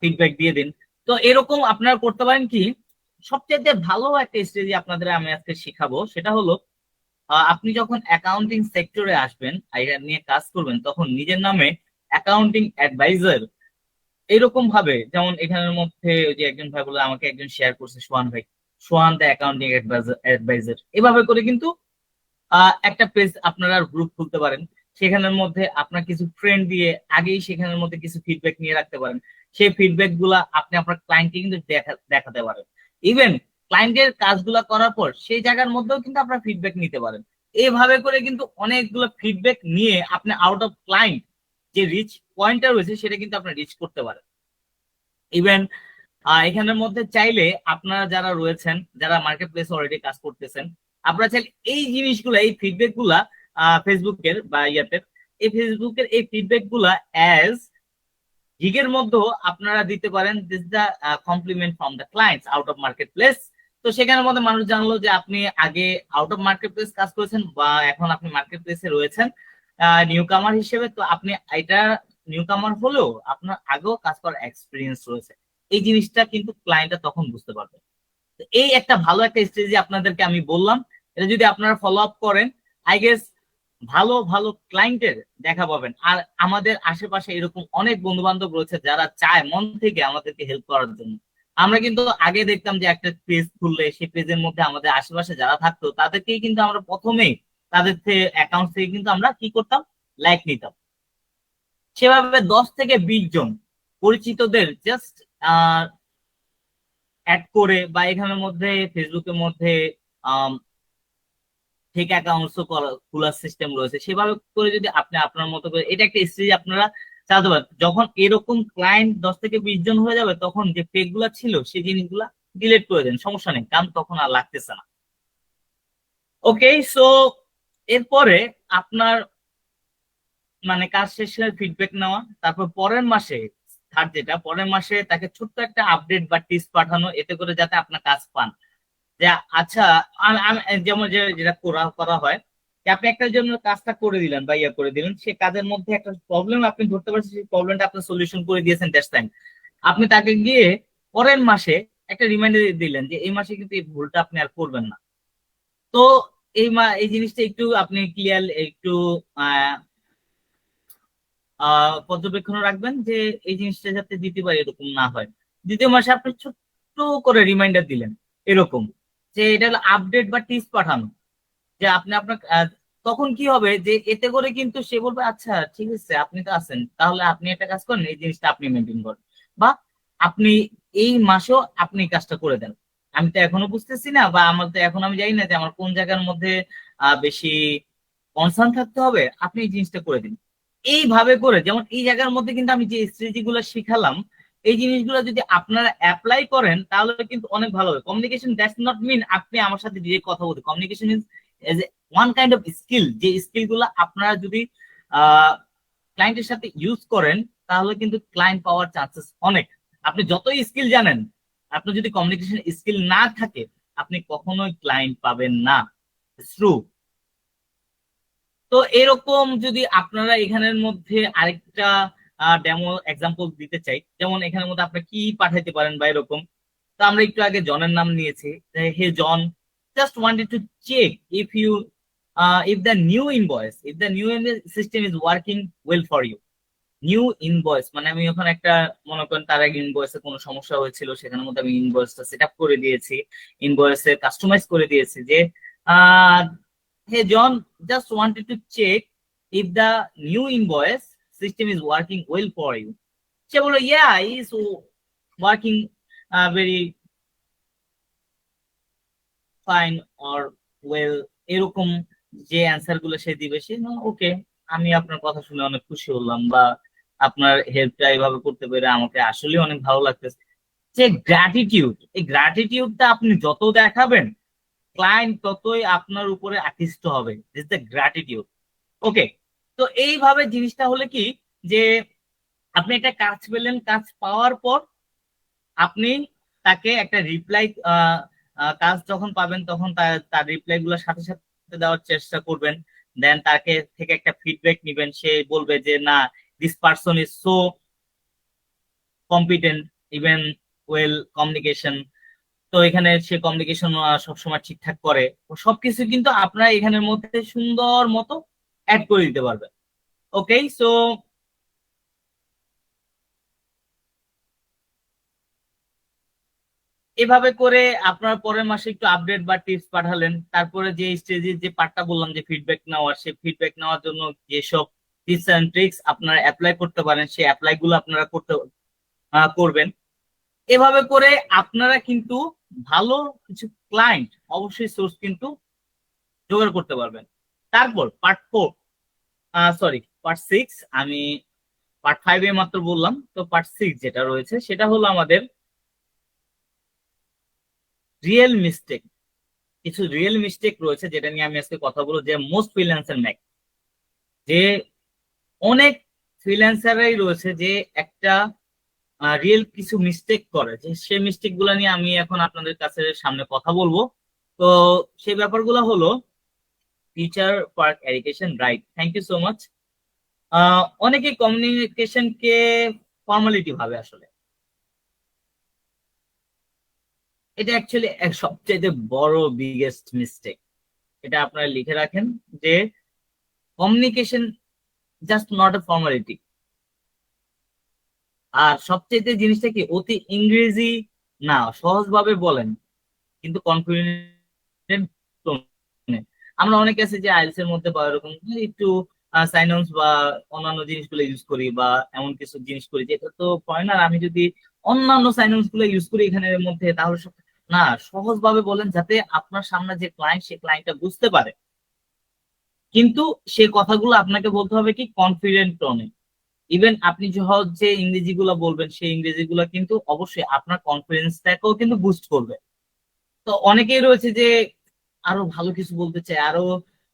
ফিডব্যাক দিয়ে দিন। তো এরকম আপনারা করতে পারেন কি, সবচেয়ে ভালো একটা স্ট্র্যাটেজি আপনাদের আমি আজকে শিখাবো, সেটা হলো আপনি যখন অ্যাকাউন্টিং সেক্টরে আসবেন, এটা নিয়ে কাজ করবেন, তখন নিজের নামে অ্যাকাউন্টিং অ্যাডভাইজার এরকম ভাবে, যেমন এখানের মধ্যে ওই যে একজন ভাই বলে, আমাকে একজন শেয়ার করছে, সোহান ভাই, সোহান দ্য অ্যাকাউন্টিং অ্যাডভাইজার, এভাবে করে কিন্তু একটা পেজ আপনারা গ্রুপ খুলতে পারেন। সেখানের মধ্যে আপনার কিছু ফ্রেন্ড দিয়ে আগেই সেখানের মধ্যে কিছু ফিডব্যাক নিয়ে রাখতে পারেন। সেই ফিডব্যাক গুলা আপনি আপনার ক্লায়েন্টকে কিন্তু দেখাতে পারেন। ইভেন ক্লায়েন্টের কাজগুলা করার পর সেই জায়গার মধ্যেও কিন্তু আপনার ফিডব্যাক নিতে পারেন। এইভাবে করে কিন্তু অনেকগুলো ফিডব্যাক নিয়ে আপনি আউট অফ ক্লায়েন্ট যে রিচ পয়েন্টটা রয়েছে, সেটা কিন্তু আপনি রিচ করতে পারেন। ইভেন এখানের মধ্যে চাইলে আপনারা যারা রয়েছেন, যারা মার্কেট প্লেসে অলরেডি কাজ করতেছেন, আপনারা চাইলে এই জিনিসগুলা, এই ফিডব্যাক গুলা ফেসবুকের বা ইয়াতে, এই ফেসবুকের এই ফিডব্যাক গুলা অ্যাজ গিগের মধ্যেও আপনারা দিতে পারেন, this the compliment from the clients out of market place. তো সেখানের মধ্যে মানুষ জানলো যে আপনি আগে আউট অফ মার্কেট প্লেস কাজ করেছেন বা এখন আপনি মার্কেট প্লেসে রয়েছেন নিউ কামার হিসেবে। তো আপনি এটা নিউ কামার হলেও আপনার আগেও কাজ করার এক্সপিরিয়েন্স রয়েছে, এই জিনিসটা কিন্তু ক্লায়েন্টরা তখন বুঝতে পারবে। তো এই একটা ভালো একটা স্ট্র্যাটেজি আপনাদেরকে আমি বললাম, এটা যদি আপনারা ফলো আপ করেন, আই গেস ভালো ভালো ক্লায়েন্টের দেখা পাবেন। আর আমাদের আশেপাশে এরকম অনেক বন্ধু বান্ধব রয়েছে যারা চায় মন থেকে আমাদেরকে হেল্প করার জন্য। আমরা কিন্তু আগে দেখতাম যে একটা পেজ খুললে সেই পেজের মধ্যে আমাদের আশেপাশে যারা থাকতো তাদেরকেই কিন্তু আমরা প্রথমেই তাদের থেকে অ্যাকাউন্ট থেকে কিন্তু আমরা কি করতাম, লাইক নিতাম। সেভাবে 10 থেকে 20 জন পরিচিতদের জাস্ট অ্যাড করে বা এখানের মধ্যে ফেসবুকের মধ্যে ফেক অ্যাকাউন্টস খোলার সিস্টেম রয়েছে, সেভাবে করে যদি আপনি আপনার মতো করে, এটা একটা স্টেজ আপনারা চালাতে পারেন। যখন এরকম ক্লায়েন্ট 10 থেকে 20 জন হয়ে যাবে, তখন যে ফেক গুলা ছিল সেই জিনিসগুলা ডিলিট করে দেন, সমস্যা নেই, কারণ তখন আর লাগতেছে না। ওকে, সো এরপরে আপনার মানে কাজ শেষে ফিডব্যাক নেওয়া, তারপর পরের মাসে, থার্ড যেটা, পরের মাসে তাকে ছোট্ট একটা আপডেট বা টিপস পাঠানো, এতে করে যাতে আপনার কাজ পান। যে আচ্ছা, যেমন যেটা করা করা হয়, যে আপনি একটা জন্য কাজটা করে দিলেন বা ইয়া করে দিলেন, সে কাজের মধ্যে একটা প্রবলেম আপনি ধরতে পারছেন, সেই প্রবলেমটা আপনি সলিউশন করে দিয়েছেন দ্যাটস টাইম। আপনি তাকে গিয়ে পরের মাসে একটা রিমাইন্ডার দিলেন যে এই মাসে কিন্তু এই ভুলটা আপনি আর করবেন না। তো এই জিনিসটা একটু আপনি ক্লিয়ার, একটু পর্যবেক্ষণ রাখবেন যে এই জিনিসটা যাতে দ্বিতীয়বার এরকম না হয়। দ্বিতীয় মাসে আপনি ছোট্ট করে রিমাইন্ডার দিলেন এরকম, যে এটা হলো আপডেট বা টিপস পাঠানো, যে আপনি আপনার তখন কি হবে যে এতে করে কিন্তু সে বলবে আচ্ছা ঠিক আছে আপনি তো আছেন, তাহলে আপনি একটা কাজ করেন, এই জিনিসটা আপনি মেনটেন করেন, বা আপনি এই মাসেও আপনি এই কাজটা করে দেন। আমি তো এখনো বুঝতেছি না, বা আমার তো এখন আমি জানি না যে আমার কোন জায়গার মধ্যে বেশি কনসার্ন থাকতে হবে, আপনি এই জিনিসটা করে দিন। এইভাবে করে, যেমন এই জায়গার মধ্যে কিন্তু আমি যে স্ট্র্যাটেজি গুলো শিখালাম, এই জিনিসগুলো যদি আপনারা অ্যাপ্লাই করেন তাহলে কিন্তু অনেক ভালো হবে। কমিউনিকেশন দ্যাটস নট মিন আপনি আমার সাথে ডিরেক্ট কথা বলতে, communication is as a one kind of skill, যে স্কিল গুলো আপনারা যদি ক্লায়েন্টের সাথে ইউজ করেন তাহলে কিন্তু ক্লায়েন্ট পাওয়ার চান্সেস অনেক। আপনি যতই স্কিল জানেন, আপনার যদি কমিউনিকেশন স্কিল না থাকে, আপনি কখনোই ক্লায়েন্ট পাবেন না। ট্রু। তো এরকম যদি আপনারা এখানের মধ্যে আরেকটা ডেমো এক্সাম্পল দিতে চাই, যেমন এখানের মধ্যে আপনারা কি পাঠাইতে পারেন বা এরকম। তো আমরা একটু আগে জনের নাম নিয়েছি, hey John, just wanted to check if you if the new invoice system is working well for you. New invoice মানে আমি ওখানে একটা, মনে করেন তার আগে ইনভয়েসে কোনো সমস্যা হয়েছিল, সেখানের মধ্যে আমি ইনভয়েসটা সেট আপ করে দিয়েছি, ইনভয়েসে কাস্টমাইজ করে দিয়েছি, যে ah hey John, just wanted to check if the new invoice system is working well for you. সে বললো yeah is working very fine or well, এরকম যে অ্যান্সার গুলো সে দিবে, সে ওকে, আমি আপনার কথা শুনে অনেক খুশি হলাম, বা আপনার হেল্পটা এইভাবে করতে পেরে আমাকে আসলে অনেক ভালো লাগতেছে। যে গ্র্যাটিটিউড, এই গ্র্যাটিটিউডটা আপনি যত দেখাবেন, ক্লায়েন্ট ততই আপনার উপরে আকৃষ্ট হবে। This the gratitude. ওকে। তো এইভাবে জিনিসটা হলে কি, যে আপনি একটা কাজ পেলেন, কাজ পাওয়ার পর আপনি তাকে একটা রিপ্লাই, কাজ যখন পাবেন তখন তার রিপ্লাই গুলো সাথে সাথে দেওয়ার চেষ্টা করবেন। দেন তাকে থেকে একটা ফিডব্যাক নিবেন, সে বলবে যে না, this person is so competent, even well communication. তো এখানে সে কমিউনিকেশন সবসময় ঠিকঠাক করে। তো সবকিছু কিন্তু আপনারা এখানের মধ্যে সুন্দর মতো অ্যাড করে দিতে পারবেন। ওকে, সো এভাবে করে আপনার পরের মাসে একটু আপডেট বা টিপস পাঠালেন, তারপরে যে স্টেজের যে পার্টটা বললাম যে ফিডব্যাক নেওয়ার, সেই ফিডব্যাক নেওয়ার জন্য যেসব টিপস এন্ড ট্রিক্স আপনারা অ্যাপ্লাই করতে পারেন, সেই অ্যাপ্লাই গুলো আপনারা করবেন। এভাবে করে আপনারা কিন্তু ভালো কিছু ক্লায়েন্ট অবশ্যই সোর্স কিন্তু জোগাড় করতে পারবেন। তারপর পার্ট 4, সরি পার্ট 6, আমি পার্ট 5 মাত্র বললাম, তো পার্ট 6 যেটা রয়েছে সেটা হলো আমাদের রিয়েল মিস্টেক। কিছু রিয়েল মিস্টেক রয়েছে যেটা নিয়ে আমি আজকে কথা বলবো, যে মোস্ট ফ্রিল্যান্সার ম্যাক, যে অনেক ফ্রিল্যান্সারই রয়েছে যে একটা রিয়েল কিছু মিস্টেক করে, যে সেই মিস্টেক গুলা নিয়ে আমি এখন আপনাদের কাছে সামনে কথা বলবো। তো সেই ব্যাপারগুলো হলো teacher park education, right, thank you so much. অনেকে কমিউনিকেশনকে ফর্মালিটি ভাবে আসলে। এটা অ্যাকচুয়ালি এক সবচেয়ে বড় বিগেস্ট মিস্টেক। এটা আপনারা লিখে রাখেন, যে communication just not a formality. আর সবচেয়ে জিনিসটা কি, অতি ইংরেজি না, সহজভাবে বলেন কিন্তু কনফিডেন্ট টোনে। আমরা অনেকে আছে যে আইএলটিএস এর মধ্যে বা এরকম একটু সাইন্স বা অন্যান্য জিনিসগুলো ইউজ করি, বা এমন কিছু জিনিস করি যেটা তো ফরেনার, আমি যদি অন্যান্য সাইন্স গুলো ইউজ করি এখানের মধ্যে, তাহলে না, সহজভাবে বলেন যাতে আপনার সামনে যে ক্লায়েন্ট, সে ক্লায়েন্টটা বুঝতে পারে। কিন্তু সে কথাগুলো আপনাকে বলতে হবে কি কনফিডেন্ট টোনে। ইভেন আপনি যে ইংরেজি গুলা বলবেন, সেই ইংরেজি গুলা কিন্তু অবশ্যই আপনার কনফিডেন্সটাকেও কিন্তু বুস্ট করবে। তো অনেকেই রয়েছে যে আরো ভালো কিছু বলতে চায়, আরো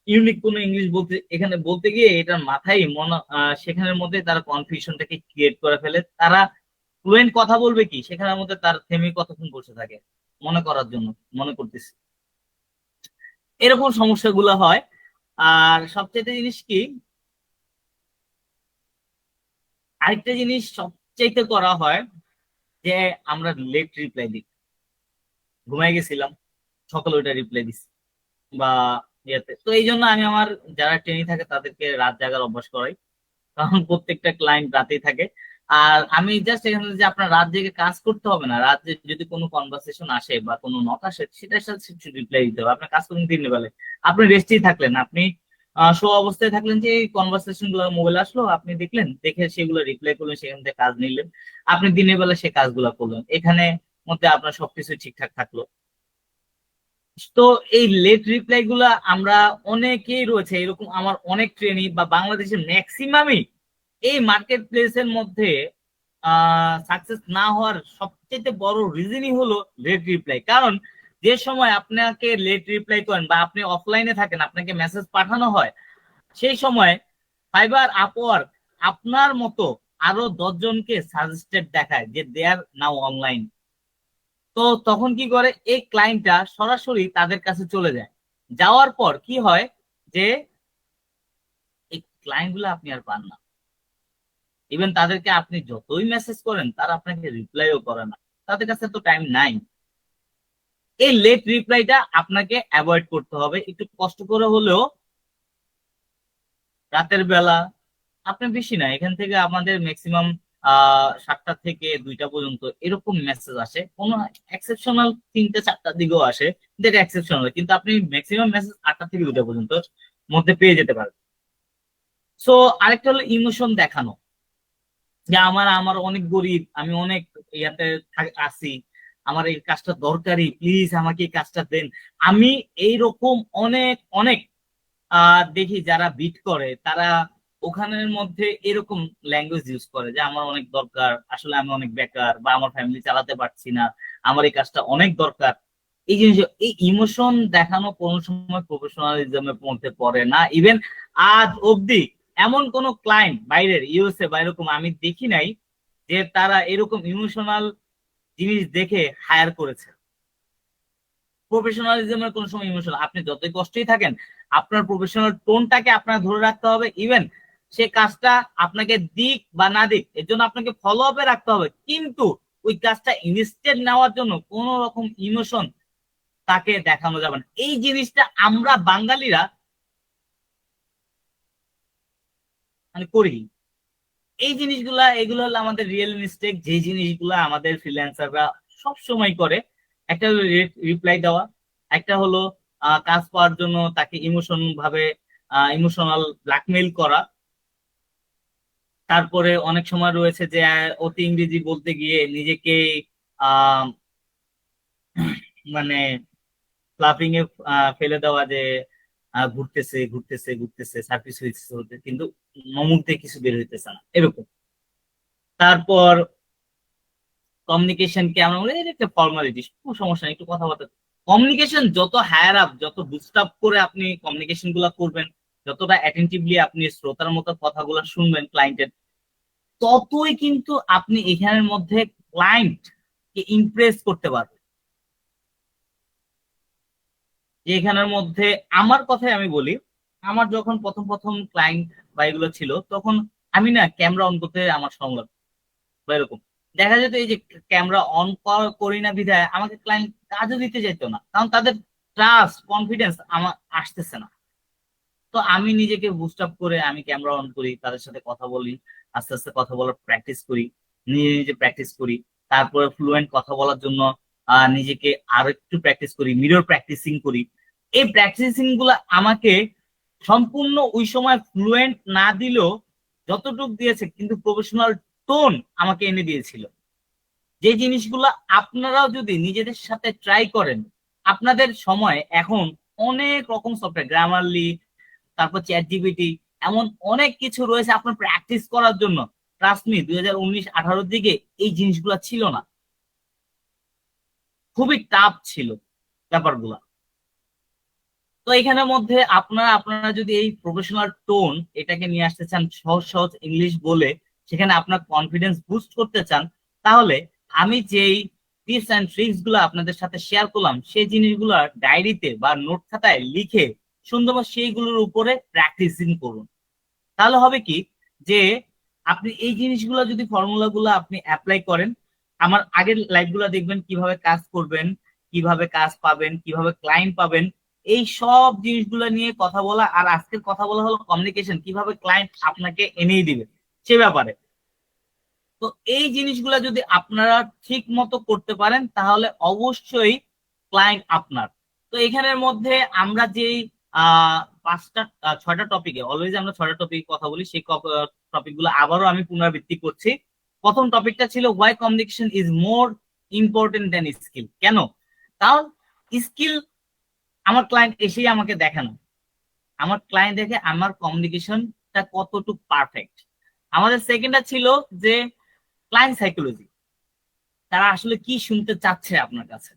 ইউনিক কোনো ইংলিশ বলতে, এখানে বলতে গিয়ে এটার মাথায় সেখানের মধ্যে তারা কনফিউশনটাকে ক্রিয়েট করে ফেলে। তারা ফ্লুয়েন্ট কথা বলবে কি, সেখানের মধ্যে তার থেমে কতক্ষণ বসে থাকে মনে করার জন্য, মনে করতেছি। এরকম সমস্যাগুলো হয়। আর সবচেয়ে জিনিস কি, আরেকটা জিনিস সবচাইতে করা হয়, যে আমরা লেট রিপ্লাই দিই। ঘুমাই গেছিলাম, সকালে ওইটা রিপ্লাই দিছি, বা ইয়েতে। তো এই জন্য আমি আমার যারা ট্রেনিং থাকে তাদেরকে রাত জাগার অভ্যাস করাই। কারণ প্রত্যেকটা ক্লায়েন্ট রাতেই থাকে। আর আমি জাস্ট এখানে যে আপনার রাত জেগে কাজ করতে হবে না, রাত যদি কোনো কনভারসেশন আসে বা কোনো নক আসে সেটার সাথে রিপ্লাই দিতে হবে, আপনার কাজ করুন দিনের বেলায়। আপনি রেস্টেই থাকলেন, আপনি শো অবস্থায় থাকলেন, যে এই কনভারসেশন গুলো মোবাইল আসলো, আপনি দেখলেন, দেখে সেগুলো রিপ্লাই করলেন, সেখান থেকে কাজ নিলেন, আপনি দিনের বেলা সে কাজগুলো করলেন, এখানে মধ্যে আপনার সবকিছু ঠিকঠাক থাকলো। তো এই লেট রিপ্লাই গুলা আমরা অনেকেই রয়েছে এরকম, আমার অনেক ট্রেনি বা বাংলাদেশের ম্যাক্সিমামই এই মার্কেট প্লেসের মধ্যে সাকসেস না হওয়ার সবচেয়ে বড় রিজনই হলো লেট রিপ্লাই। কারণ যে সময় আপনাকে লেট রিপ্লাই করেন বা আপনি অফলাইনে থাকেন, আপনাকে মেসেজ পাঠানো হয়, সেই সময় ফাইবার, আপওয়ার্ক আপনার মতো আরো 10 জনকে সাজেস্টেড দেখায় যে দে আর নাও অনলাইন। তো তখন কি করে, এই ক্লায়েন্টটা সরাসরি তাদের কাছে চলে যায়, যাওয়ার পর কি হয় যে এই ক্লায়েন্ট গুলো আপনি আর পান না। ইভেন তাদেরকে আপনি যতই মেসেজ করেন তারা আপনাকে রিপ্লাইও করে না, তাদের কাছে তো টাইম নাই। এই লেট রিপ্লাইটা আপনাকে অ্যাভয়েড করতে হবে, একটু কষ্ট করে হলেও রাতের বেলা। আপনি বেশি না, এখান থেকে আমাদের ম্যাক্সিমাম 7টা থেকে 2টা পর্যন্ত এরকম মেসেজ আসে, কোনো এক্সেপশনাল 3টে 4টার দিকেও আসে, যেটা এক্সেপশনাল, কিন্তু আপনি ম্যাক্সিমাম মেসেজ 8টা থেকে 2টা পর্যন্ত মধ্যে পেয়ে যেতে পারেন। সো আরেকটা হলো ইমোশন দেখানো, যে আমার আমার অনেক গরিব, আমি অনেক ইয়াতে আছি, আমার এই কাজটা দরকারি, প্লিজ আমাকে এই কাজটা দেন। আমি এইরকম অনেক অনেক দেখি যারা বিট করে, তারা ওখানের মধ্যে এরকম ল্যাঙ্গুয়েজ ইউজ করে যে আমার অনেক দরকার, আসলে আমি অনেক বেকার বা আমার ফ্যামিলি চালাতে পারছি না, আমার এই কাজটা অনেক দরকার। এই জিনিস, এই ইমোশন দেখানো কোনো সময় প্রফেশনালিজমের মধ্যে পড়ে না। ইভেন আজ অবধি এমন কোন ক্লায়েন্ট বাইরের ইউএসএ বা এরকম আমি দেখি নাই যে তারা এরকম ইমোশনাল জিনিস দেখে হায়ার করেছে। প্রফেশনালিজমের কোন সময় ইমোশনাল, আপনি যতই কষ্টই থাকেন আপনার প্রফেশনাল টোনটাকে আপনার ধরে রাখতে হবে। ইভেন সে কাজটা আপনাকে দিক বা না দিক, এর জন্য আপনাকে ফলো আপে রাখতে হবে, কিন্তু ওই কাজটা ইনস্ট্যান্ট নেওয়ার জন্য কোন রকম ইমোশন তাকে দেখানো যাবে না। এই জিনিসটা আমরা বাঙালিরা মানে করি। এই জিনিসগুলা, এগুলো হলো আমাদের রিয়েল মিস্টেক, যে জিনিসগুলা আমাদের ফ্রিল্যান্সাররা সব সময় করে। একটা হলো রিপ্লাই দেওয়া, একটা হলো কাজ পাওয়ার জন্য তাকে ইমোশনাল ব্ল্যাকমেইল করা। তারপরে অনেক সময় রয়েছে যে অতি ইংরেজি বলতে গিয়ে নিজেকে আহ মানে ক্লাপিং এ ফেলে দেওয়া, যে ঘুরতেছে ঘুরতেছে ঘুরতেছে, সার্ভিস হচ্ছে কিন্তু মুহূর্তে কিছু বের হইতেছে না, এরকম। তারপর কমিউনিকেশনকে আমরা বলি এটা একটা ফর্মালিটি, কোনো সমস্যা নেই, একটু কথাবার্তা। কমিউনিকেশন যত হায়ার আপ, যত বুস্ট আপ করে আপনি কমিউনিকেশন গুলা করবেন, যতটা অ্যাটেন্টিভলি আপনি শ্রোতার মতো কথাগুলো শুনবেন ক্লায়েন্টের, ততই কিন্তু আপনি এখানের মধ্যে ক্লায়েন্ট কে ইমপ্রেস করতে পারবেন। যে এখানের মধ্যে আমার কথাই আমি বলি, আমার যখন প্রথম প্রথম ক্লায়েন্ট বা এগুলো ছিল, তখন আমি না ক্যামেরা অন করতে আমার সংলাপ বা এরকম দেখা যেত, এই যে ক্যামেরা অন করি না বিধায় আমাকে ক্লায়েন্ট কাজও দিতে যেত না, কারণ তাদের ট্রাস্ট কনফিডেন্স আমার আসতেছে না। তো আমি নিজেকে বুস্ট আপ করে আমি ক্যামেরা অন করি, তাদের সাথে কথা বলি, আস্তে আস্তে কথা বলার প্র্যাকটিস করি, নিজে নিজে প্র্যাকটিস করি। তারপরে ফ্লুয়েন্ট কথা বলার জন্য নিজেকে আরো একটু প্র্যাকটিস করি, মিরর প্র্যাকটিসিং করি। এই প্র্যাকটিসিং গুলো আমাকে সম্পূর্ণ ওই সময় ফ্লুয়েন্ট না দিলেও যতটুকু দিয়েছে, কিন্তু প্রফেশনাল টোন আমাকে এনে দিয়েছিল। যে জিনিসগুলো আপনারাও যদি নিজেদের সাথে ট্রাই করেন, আপনাদের সময় এখন অনেক রকম সফটওয়্যার, গ্রামারলি, তারপর চ্যাট জিপিটি, এমন অনেক কিছু রয়েছে আপনার প্র্যাকটিস করার জন্য। ট্রাস্ট মি, 2019-18 দিকে এই জিনিসগুলো ছিল না, খুবই টাফ ছিল ব্যাপারগুলা। তো এখানের মধ্যে আপনারা আপনারা যদি এই প্রফেশনাল টোন এটাকে নিয়ে আসতে চান, সহজ সহজ ইংলিশ বলে সেখানে আপনার কনফিডেন্স বুস্ট করতে চান, তাহলে আমি যেই টিপস অ্যান্ড ট্রিক্স গুলো আপনাদের সাথে শেয়ার করলাম, সেই জিনিসগুলো ডায়েরিতে বা নোট খাতায় লিখে সুন্দরভাবে সেইগুলোর উপরে প্র্যাকটিসিং করুন। তাহলে হবে কি, যে আপনি এই জিনিসগুলো যদি ফর্মুলা গুলো আপনি অ্যাপ্লাই করেন, আমার আগের লাইভ গুলো দেখবেন কিভাবে কাজ করবেন, কিভাবে কাজ পাবেন, কিভাবে ক্লায়েন্ট পাবেন, এই সব জিনিসগুলো নিয়ে কথা বলা। আর আজকের কথা বলা হলো কমিউনিকেশন, কিভাবে ক্লায়েন্ট আপনাকে এনেই দিবে সে ব্যাপারে। তো এই জিনিসগুলো যদি আপনারা ঠিক মতো করতে পারেন তাহলে অবশ্যই ক্লায়েন্ট আপনার। তো এখানের মধ্যে আমরা যেই পাঁচটা 6টা টপিকে, অলওয়েজ আমরা 6টা টপিক কথা বলি, সেই টপিক গুলো আবারও আমি পুনরাবৃত্তি করছি। প্রথম টপিকটা ছিল why communication is more important than skill. কেন? কারণ স্কিল আমার ক্লায়েন্ট এসেই আমাকে দেখে না, আমার ক্লায়েন্ট দেখে আমার কমিউনিকেশনটা কতটুকু পারফেক্ট। আমাদের সেকেন্ডটা ছিল যে ক্লায়েন্ট সাইকোলজি, তারা আসলে কি শুনতে চাচ্ছে আপনার কাছে,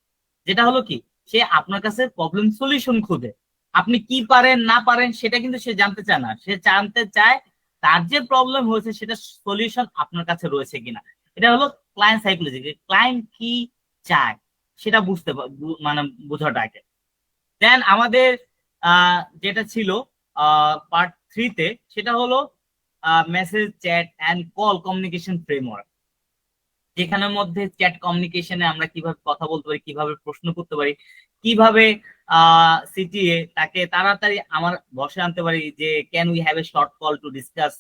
যেটা হলো কি সে আপনার কাছে প্রবলেম সলিউশন খুঁজে। আপনি কি পারেন না পারেন সেটা কিন্তু সে জানতে চায় না, সে জানতে চায় তার যে প্রবলেম হয়েছে সেটা সলিউশন আপনার কাছে রয়েছে কিনা। এটা হলো ক্লায়েন্ট সাইকোলজি, ক্লায়েন্ট কি চায় সেটা মানে বোঝাটাকে। দেন আমাদের যেটা ছিল পার্ট 3-তে, সেটা হলো message, chat and call communication framework, যেখানের মধ্যে চ্যাট কমিউনিকেশনে আমরা কিভাবে কথা বলতে পারি, কিভাবে প্রশ্ন করতে পারি, কিভাবে সিটিএ তাকে তাড়াতাড়ি আমার বসে আনতে পারি যে can we have a short call to discuss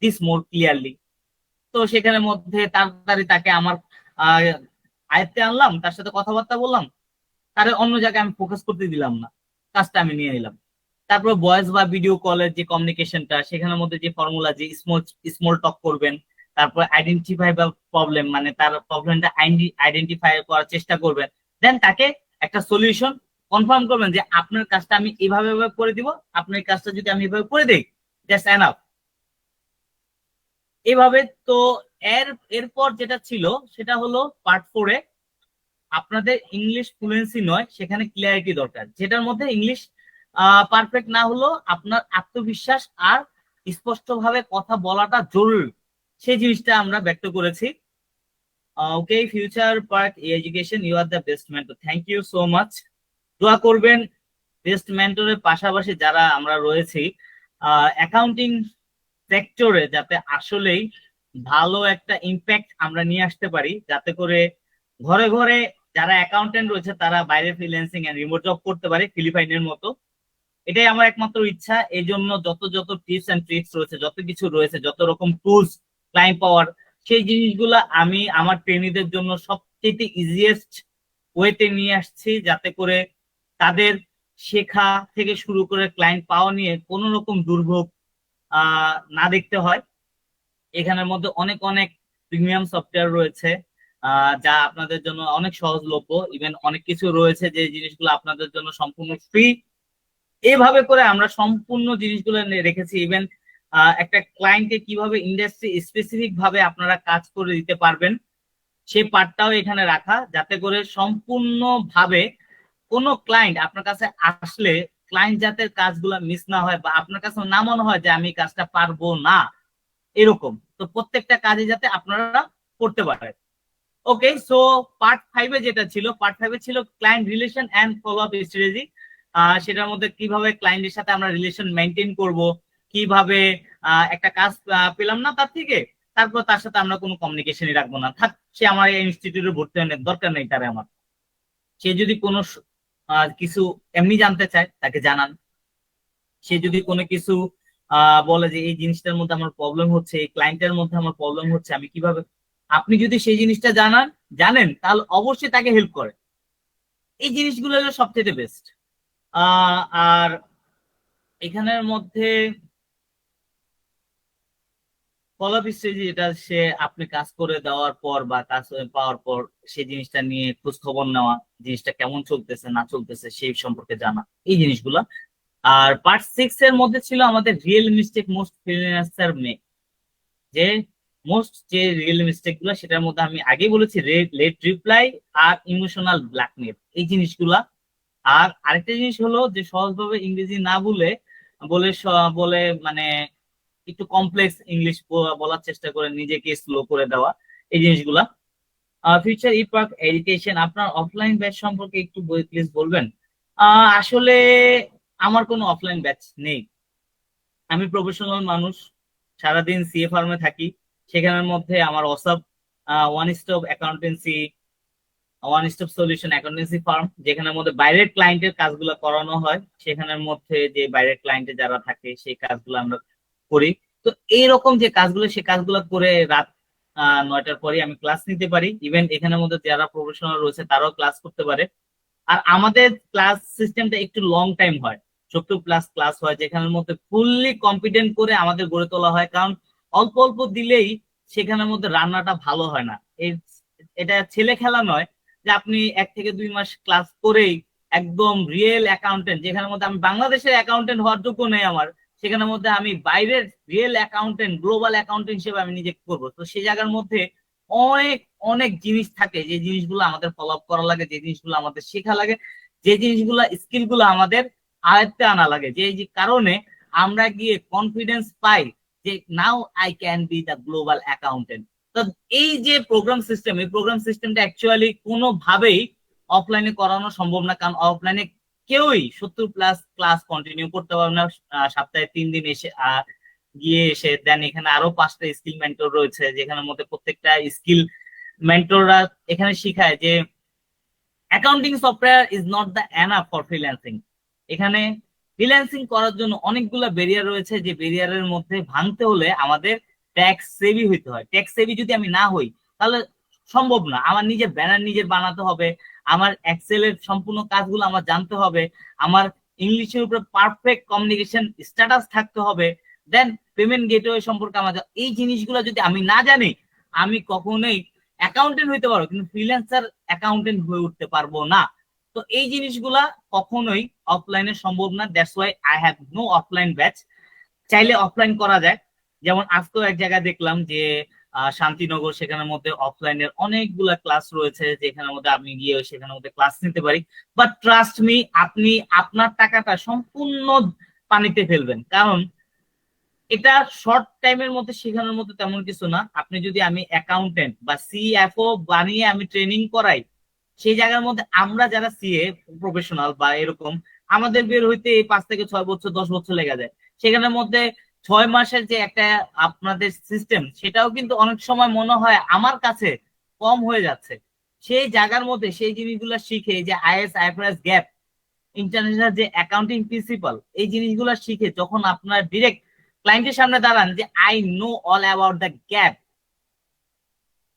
this more clearly. তো সেখানের মধ্যে তাড়াতাড়ি তাকে আমার আহ, আয়ত্তে আনলাম, তার সাথে কথাবার্তা বললাম, তার অন্য জায়গায় আমি ফোকাস করতে দিলাম না, কাজটা আমি নিয়ে নিলাম। তারপর ভয়েস বা ভিডিও কলের যে কমিউনিকেশনটা, সেখানের মধ্যে যে ফর্মুলা, যে স্মল স্মল টক করবেন, তারপর আইডেন্টিফাই বা প্রবলেম, মানে তার প্রবলেমটা আইডেন্টিফাই করার চেষ্টা করবেন। দেন তাকে একটা সলিউশন কনফার্ম করবেন যে আপনার কাজটা আমি এইভাবে এভাবে করে দিব, আপনার কাজটা যদি আমি এভাবে করে দিই, জাস্ট এনাফ। এইভাবে তো এর এরপর যেটা ছিল সেটা হলো পার্ট 4-এ আপনাদের ইংলিশ ফ্লুয়েন্সি নয়, সেখানে ক্লিয়ারিটি দরকার, যেটার মধ্যে ইংলিশ পারফেক্ট না হলো আপনার আত্মবিশ্বাস আর স্পষ্টভাবে কথা বলাটা জরুরি, সেই জিনিসটা আমরা ব্যক্ত করেছি। Okay, future park education, you are the best mentor, thank you so much. দোয়া করবেন বেস্ট মেন্টরের পাশাপাশি যারা আমরা রয়েছি অ্যাকাউন্টিং সেক্টরে, যাতে আসলেই ভালো একটা ইম্প্যাক্ট আমরা নিয়ে আসতে পারি, যাতে করে ঘরে ঘরে যারা অ্যাকাউন্টেন্ট রয়েছে তারা বাইরে ফ্রিল্যান্সিং এন্ড রিমোট জব করতে পারে ফিলিপাইনের মতো। এটাই আমার একমাত্র ইচ্ছা। এই জন্য যত যত টিপস এন্ড ট্রিক্স রয়েছে, যত কিছু রয়েছে, যত রকম টুলস ক্লায়েন্ট পাওয়ার, সেই জিনিসগুলো আমি আমার ট্রেনিদের জন্য সবচেয়ে ইজিয়েস্ট ওয়েতে নিয়ে আসছি, যাতে করে তাদের শেখা থেকে শুরু করে ক্লায়েন্ট পাওয়া নিয়ে কোনো রকম দুর্ভোগ না দেখতে হয়। এখানের মধ্যে অনেক অনেক প্রিমিয়াম সফটওয়্যার রয়েছে যা আপনাদের জন্য অনেক সহজলভ্য। ইভেন অনেক কিছু রয়েছে যে জিনিসগুলো আপনাদের জন্য সম্পূর্ণ ফ্রি। এভাবে করে আমরা সম্পূর্ণ জিনিসগুলো রেখেছি। ইভেন একটা ক্লায়েন্টকে কিভাবে ইন্ডাস্ট্রি স্পেসিফিক ভাবে আপনারা কাজ করে দিতে পারবেন সেই পার্টটাও এখানে রাখা, যাতে করে সম্পূর্ণ ভাবে কোনো ক্লায়েন্ট আপনার কাছে আসলে ক্লায়েন্ট যাতে কাজগুলো মিস না হয়, বা আপনার কাছে না মনে হয় যে আমি কাজটা পারবো না, এরকম। তো প্রত্যেকটা কাজে যাতে আপনারা করতে পারেন। ওকে, সো পার্ট 5-এ যেটা ছিল, পার্ট 5-এ ছিল client relation and follow up strategy. সেটার মধ্যে কিভাবে ক্লায়েন্টের সাথে আমরা রিলেশন মেনটেন করব, কিভাবে একটা কাজ পেলাম না তার থেকে, তারপর তার সাথে আমরা কোনো কমিউনিকেশনই রাখবো না, থাক সে আমার এই ইনস্টিটিউটে ভর্তি হওয়ার দরকার নেই তারে আমার। সে যদি কোনো কিছু এমনি জানতে চায় তাকে জানান। সে যদি কোনো কিছু বলে যে এই জিনিসটার মধ্যে আমার প্রবলেম হচ্ছে, এই ক্লায়েন্টের মধ্যে আমার প্রবলেম হচ্ছে, আমি কিভাবে, আপনি যদি সেই জিনিসটা জানেন তাহলে অবশ্যই তাকে হেল্প করে। এই জিনিসগুলো হলো সবচেয়ে বেস্ট। আর এখানের মধ্যে ফলো স্ট্রেটেজি, যেটা সে আপনি কাজ করে দেওয়ার পর বা কাজ পাওয়ার পর সেই জিনিসটা নিয়ে খোঁজ খবর নেওয়া, জিনিসটা কেমন চলতেছে না চলতেছে সেই সম্পর্কে জানা, এই জিনিসগুলা। আর পার্ট 6-এর মধ্যে ছিল আমাদের real mistake most freelancer make, যে মোস্ট যে রিয়েল মিস্টেক গুলো, সেটার মধ্যে আমি আগেই বলেছি লেট রিপ্লাই আর ইমোশনাল ব্ল্যাকমেল, এই জিনিসগুলা। আর আরেকটা জিনিস হলো যে সহজভাবে ইংরেজি না বলে বলে বলে মানে একটু কমপ্লেক্স ইংলিশ বলার চেষ্টা করে নিজেকে স্লো করে দেওয়া, এই জিনিসগুলা। ফিউচার ই পার্ক এডুকেশন, আপনার অফলাইন ব্যাচ সম্পর্কে একটু প্লিজ বলবেন। আসলে আমার কোনো অফলাইন ব্যাচ নেই। আমি প্রফেশনাল মানুষ, সারাদিন সিএ ফার্মে থাকি, সেখানের মধ্যে আমার one stop accountancy one stop solution accountancy farm, যেখানের মধ্যে বাইরের ক্লায়েন্টের কাজগুলো করানো হয়, সেখানের মধ্যে যে বাইরের ক্লায়েন্টে যারা থাকে সেই কাজগুলো আমরা করি। তো এইরকম যে কাজগুলো, সেই কাজগুলো করে রাত 9টার পরে আমি ক্লাস নিতে পারি। ইভেন এখানের মধ্যে যারা প্রফেশনাল রয়েছে তারাও ক্লাস করতে পারে। আর আমাদের ক্লাস সিস্টেমটা একটু লং টাইম হয়, 70+ ক্লাস হয়, যেখানের মধ্যে ফুললি কম্পিটেন্ট করে আমাদের গড়ে তোলা হয়। কারণ অল্প অল্প দিলেই সেখানের মধ্যে রান্নাটা ভালো হয় না। এটা ছেলে খেলা নয় যে আপনি 1 থেকে 2 মাস ক্লাস করেই একদম রিয়েল অ্যাকাউন্টেন্ট, যেখানের মধ্যে আমি বাংলাদেশের অ্যাকাউন্টেন্ট হওয়ার যোগ্য নেই আমার, সেখানের মধ্যে আমি বাইরের রিয়েল অ্যাকাউন্টেন্ট, গ্লোবাল অ্যাকাউন্টেন্ট হিসেবে আমি নিজেকে করবো। তো সেই জায়গার মধ্যে অনেক অনেক জিনিস থাকে, যে জিনিসগুলো আমাদের ফলো আপ করা লাগে, যে জিনিসগুলো আমাদের শেখা লাগে, যে জিনিসগুলো স্কিল গুলো আমাদের আয়ত্তে আনা লাগে, যে যে কারণে আমরা গিয়ে কনফিডেন্স পাই যে now I can be the global accountant. তো এই যে প্রোগ্রাম সিস্টেম, এই প্রোগ্রাম সিস্টেমটা অ্যাকচুয়ালি কোনোভাবেই অফলাইনে করানো সম্ভব না। কারণ অফলাইনে কেউই 70+ ক্লাস কন্টিনিউ করতে পারবে না। সপ্তাহে 3 দিন এসে গিয়ে এসে দেন, এখানে আরো 5টা স্কিল মেন্টর রয়েছে, যেখানের মধ্যে প্রত্যেকটা স্কিল মেন্টররা এখানে শিখায় যে accounting software is not the enough for freelancing. এখানে ফ্রিল্যান্সিং করার জন্য অনেকগুলো ব্যারিয়ার রয়েছে, যে ব্যারিয়ারের মধ্যে ভাঙতে হলে আমাদের ট্যাক্স সেভি হইতে হয়। ট্যাক্স সেভি যদি আমি না হই তাহলে সম্ভব না। আমার নিজের ব্যানার নিজের বানাতে হবে, আমার এক্সেলের সম্পূর্ণ কাজগুলো আমার জানতে হবে, আমার ইংলিশের উপরে পারফেক্ট কমিউনিকেশন স্ট্যাটাস থাকতে হবে, দেন পেমেন্ট গেটওয়ে সম্পর্কে আমার এই জিনিসগুলো যদি আমি না জানি, আমি কখনোই অ্যাকাউন্টেন্ট হইতে পারবো কিন্তু ফ্রিল্যান্সার অ্যাকাউন্টেন্ট হয়ে উঠতে পারবো না। তো এই জিনিসগুলা কখনোই অফলাইনে সম্ভব না। That's why I have no offline batch. চাইলে অফলাইন করা যায়, যেমন আজকেও এক জায়গায় দেখলাম যে শান্তিনগর, সেখানের মধ্যে অফলাইনের অনেকগুলা ক্লাস রয়েছে, যেখানের মধ্যে আপনি গিয়ে সেখানের মধ্যে ক্লাস নিতে পারি। বাট ট্রাস্ট মি, আপনি আপনার টাকাটা সম্পূর্ণ পানিতে ফেলবেন। কারণ এটা শর্ট টাইমের মধ্যে শেখানোর মতো তেমন কিছু না। আপনি যদি আমি অ্যাকাউন্টেন্ট বা সিএফও বানিয়ে আমি ট্রেনিং করাই, সেই জায়গার মধ্যে আমরা যারা সিএ প্রফেশনাল বা এরকম, আমাদের বের হইতে 5 থেকে 6 বছর 10 বছর লেগে যায়। সেখানের মধ্যে 6 মাসের যে একটা আপনাদের সিস্টেম, সেটাও কিন্তু অনেক সময় মনে হয় আমার কাছে কম হয়ে যাচ্ছে। সেই জায়গার মধ্যে সেই জিনিসগুলো শিখে, যে আইএস আইএফআরএস গ্যাপ, ইন্টারন্যাশনাল যে অ্যাকাউন্টিং প্রিন্সিপাল, এই জিনিসগুলো শিখে যখন আপনার ডিরেক্ট ক্লায়েন্টের সামনে দাঁড়ান যে I know all about the gap,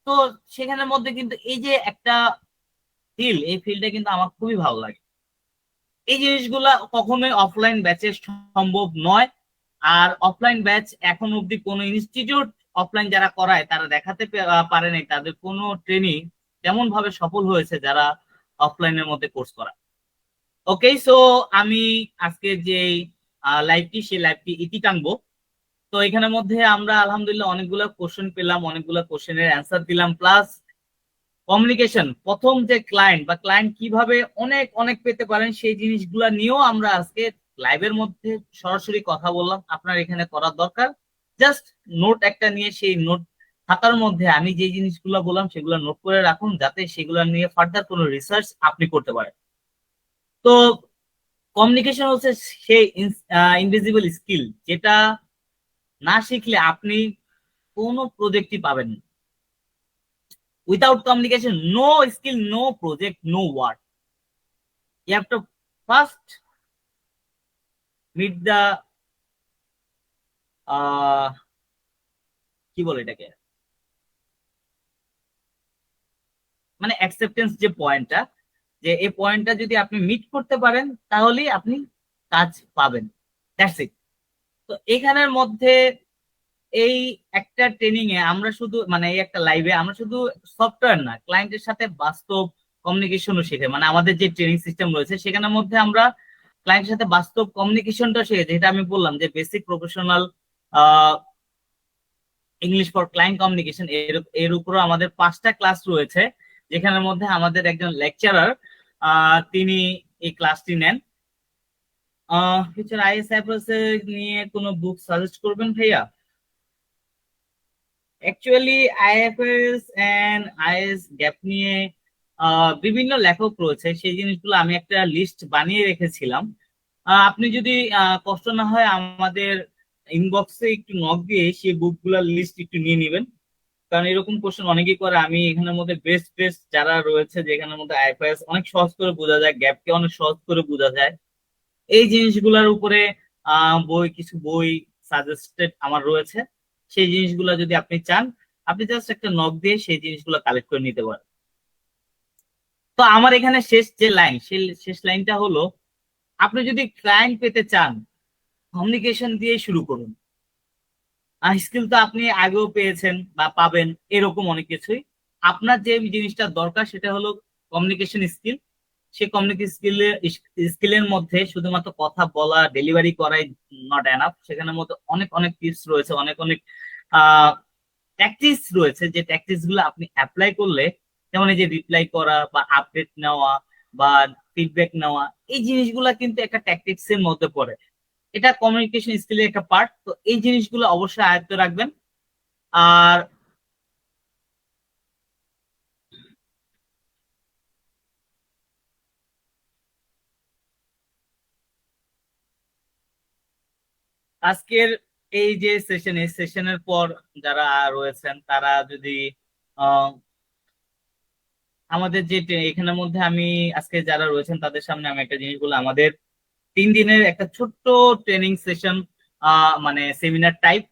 তো সেখানের মধ্যে কিন্তু এই যে একটা ফিল, এই ফিলটা কিন্তু আমার খুবই ভালো লাগে। এই জিনিসগুলা কখনোই অফলাইন ব্যাচে সম্ভব নয়। আর অফলাইন ব্যাচ এখন অব্দি কোনো ইনস্টিটিউট অফলাইন যারা করায় তারা দেখাতে পারে নাই তাদের কোনো ট্রেনিং তেমন ভাবে সফল হয়েছে যারা অফলাইনের মধ্যে কোর্স করা। ওকে, সো আমি আজকে যে লাইভটি, সেই লাইভটি ইতি টানবো। তো এখানের মধ্যে আমরা আলহামদুলিল্লাহ অনেকগুলো কোশ্চেন পেলাম, অনেকগুলো কোশ্চেনের অ্যান্সার দিলাম, প্লাস কমিউনিকেশন, প্রথম যে ক্লায়েন্ট বা ক্লায়েন্ট কিভাবে অনেক অনেক পেতে পারেন সেই জিনিসগুলো নিয়েও আমরা আজকে লাইভের মধ্যে সরাসরি কথা বললাম। আপনার এখানে করার দরকার জাস্ট নোট একটা নিয়ে, সেই নোট খাতার মধ্যে আমি যে জিনিসগুলো বললাম সেগুলো নোট করে রাখুন, যাতে সেগুলো নিয়ে ফার্দার কোনো রিসার্চ আপনি করতে পারেন। তো কমিউনিকেশন হচ্ছে সেই ইনভিজিবল স্কিল, যেটা না শিখলে আপনি কোনো প্রজেক্টই পাবেন না। Without communication no skill, no project, no work. You have to first meet the কি বলে এটাকে, মানে অ্যাকসেপ্টেন্স যে পয়েন্টটা, যে এই পয়েন্টটা যদি আপনি মিট করতে পারেন তাহলেই আপনি কাজ পাবেন। That's it. তো এখানের মধ্যে এই একটা ট্রেনিং এ আমরা শুধু, মানে এই একটা লাইভে আমরা শুধু সফটওয়্যার না, ক্লায়েন্টের সাথে বাস্তব কমিউনিকেশনও শিখে, মানে আমাদের যে ট্রেনিং সিস্টেম রয়েছে সেখানের মধ্যে আমরা ক্লায়েন্টের সাথে বাস্তব কমিউনিকেশনটা শিখে, যেটা আমি বললাম যে basic professional English for client communication, এর এর উপরও আমাদের 5টা ক্লাস রয়েছে, যেখানের মধ্যে আমাদের একজন লেকচারার তিনি এই ক্লাসটি নেন। ফিউচার আইএস নিয়ে কোনো বুক সাজেস্ট করবেন ভাইয়া? Actually IFS and IS gap নিয়ে বিভিন্ন লেখক রয়েছে, সেই জিনিসগুলো আমি একটা লিস্ট বানিয়ে রেখেছিলাম। আপনি যদি কষ্ট না হয় আমাদের ইনবক্সে একটু নক দিয়ে সেই বুকগুলোর লিস্ট একটু নিয়ে নেবেন। কারণ এরকম কোশ্চেন অনেকেই করে। আমি এখানের মধ্যে বেস্ট বেস্ট যারা রয়েছে, যেখানের মধ্যে আইএফআইএস অনেক সহজ করে বোঝা যায়, গ্যাপকে অনেক সহজ করে বোঝা যায়, এই জিনিসগুলোর উপরে কিছু বই সাজেস্টেড আমার রয়েছে। সেই জিনিসগুলো যদি আপনি চান, আপনি জাস্ট একটা নক দিয়ে সেই জিনিসগুলো কালেক্ট করে নিতে পারেন। তো আমার এখানে শেষ যে লাইন, সেই শেষ লাইনটা হলো, আপনি যদি ক্লায়েন্ট পেতে চান, কমিউনিকেশন দিয়ে শুরু করুন। স্কিল তো আপনি আগেও পেয়েছেন বা পাবেন, এরকম অনেক কিছুই। আপনার যে জিনিসটা দরকার সেটা হলো কমিউনিকেশন স্কিল। সেই কমিউনিকেশন স্কিলের মধ্যে শুধুমাত্র কথা বলা, ডেলিভারি করাই নট এনাফ। সেখানের মধ্যে অনেক অনেক টিপস রয়েছে, অনেক অনেক ট্যাকটিস রয়েছে, যে ট্যাকটিস গুলো আপনি অ্যাপ্লাই করলে, যেমন এই যে রিপ্লাই করা বা আপডেট নেওয়া বা ফিডব্যাক নেওয়া, এই জিনিসগুলা কিন্তু একটা ট্যাকটিক্স এর মধ্যে পড়ে। এটা কমিউনিকেশন স্কিলের একটা পার্ট। তো এই জিনিসগুলো অবশ্যই আয়ত্ত রাখবেন। আর আজকের এই যে সেশন, এই সেশনের পর যারা রয়েছেন তারা যদি আহ, আমাদের যে এখানের মধ্যে আমি আজকে যারা রয়েছেন তাদের সামনে আমি একটা জিনিস বললাম, আমাদের 3 দিনের একটা ছোট্ট ট্রেনিং সেশন, মানে সেমিনার টাইপ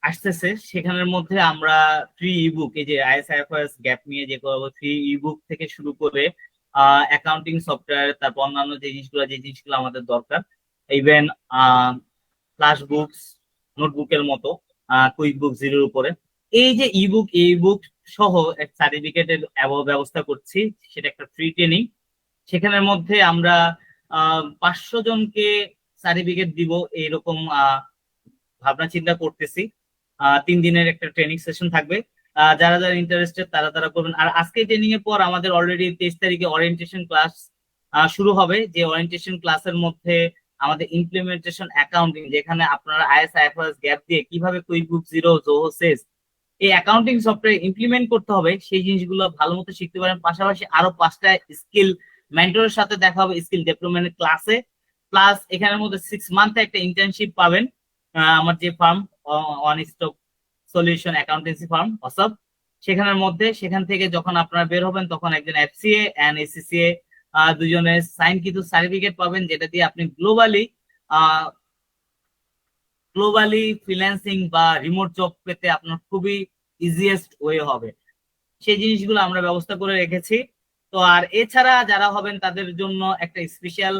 আসতেছে। সেখানের মধ্যে আমরা ফ্রি ইবুক, এই যে আইএসআইএফএস গ্যাপ নিয়ে যে করবো, ফ্রি ইবুক থেকে শুরু করে অ্যাকাউন্টিং সফটওয়্যার, তারপর অন্যান্য যে জিনিসগুলো আমাদের দরকার, ইভেন ক্লাস বুকস, নোটবুকের মতো, কুইক বুক জিরোর উপরে, এই যে ইবুক, এই বুক সহ এক সার্টিফিকেটের ব্যবস্থা করছি। সেটা একটা ফ্রি ট্রেনিং। সেখানের মধ্যে আমরা 500 জনকে সার্টিফিকেট দিব, এইরকম ভাবনা চিন্তা করতেছি। 3 দিনের একটা ট্রেনিং সেশন থাকবে। যারা যারা ইন্টারেস্টেড তারা তারা করবেন। আর আজকে ট্রেনিং এর পর আমাদের অলরেডি 23 তারিখে ওরিয়েন্টেশন ক্লাস শুরু হবে। যে ওরিয়েন্টেশন ক্লাসের মধ্যে আমাদের ইমপ্লিমেন্টেশন অ্যাকাউন্টিং, যেখানে আপনারা আইএস আইএফআরএস গ্যাপ দিয়ে কিভাবে কুইক বুক জিরো, জোহো, সেস, এই অ্যাকাউন্টিং সফটওয়্যার ইমপ্লিমেন্ট করতে হবে, সেই জিনিসগুলো ভালো মতো শিখতে পারেন। পাশাপাশি আরো 5টা স্কিল মেন্টরের সাথে দেখা হবে স্কিল ডেভেলপমেন্টের ক্লাসে। প্লাস এখানের মধ্যে 6 মান্থে একটা ইন্টার্নশিপ পাবেন। আমার যে firm, one stop solution accountancy firm, অসব, সেখানের মধ্যে, সেখান থেকে যখন আপনারা বের হবেন তখন একজন এফসিএ এন্ড এসিসিএ দুজনের সাইন কিন্তু সার্টিফিকেট পাবেন, যেটা দিয়ে আপনি গ্লোবালি ফ্রিল্যান্সিং বা রিমোট জব পেতে আপনার খুবই ইজিয়েস্ট ওয়ে হবে। সেই জিনিসগুলো আমরা ব্যবস্থা করে রেখেছি। তো আর এছাড়া যারা হবেন তাদের জন্য একটা special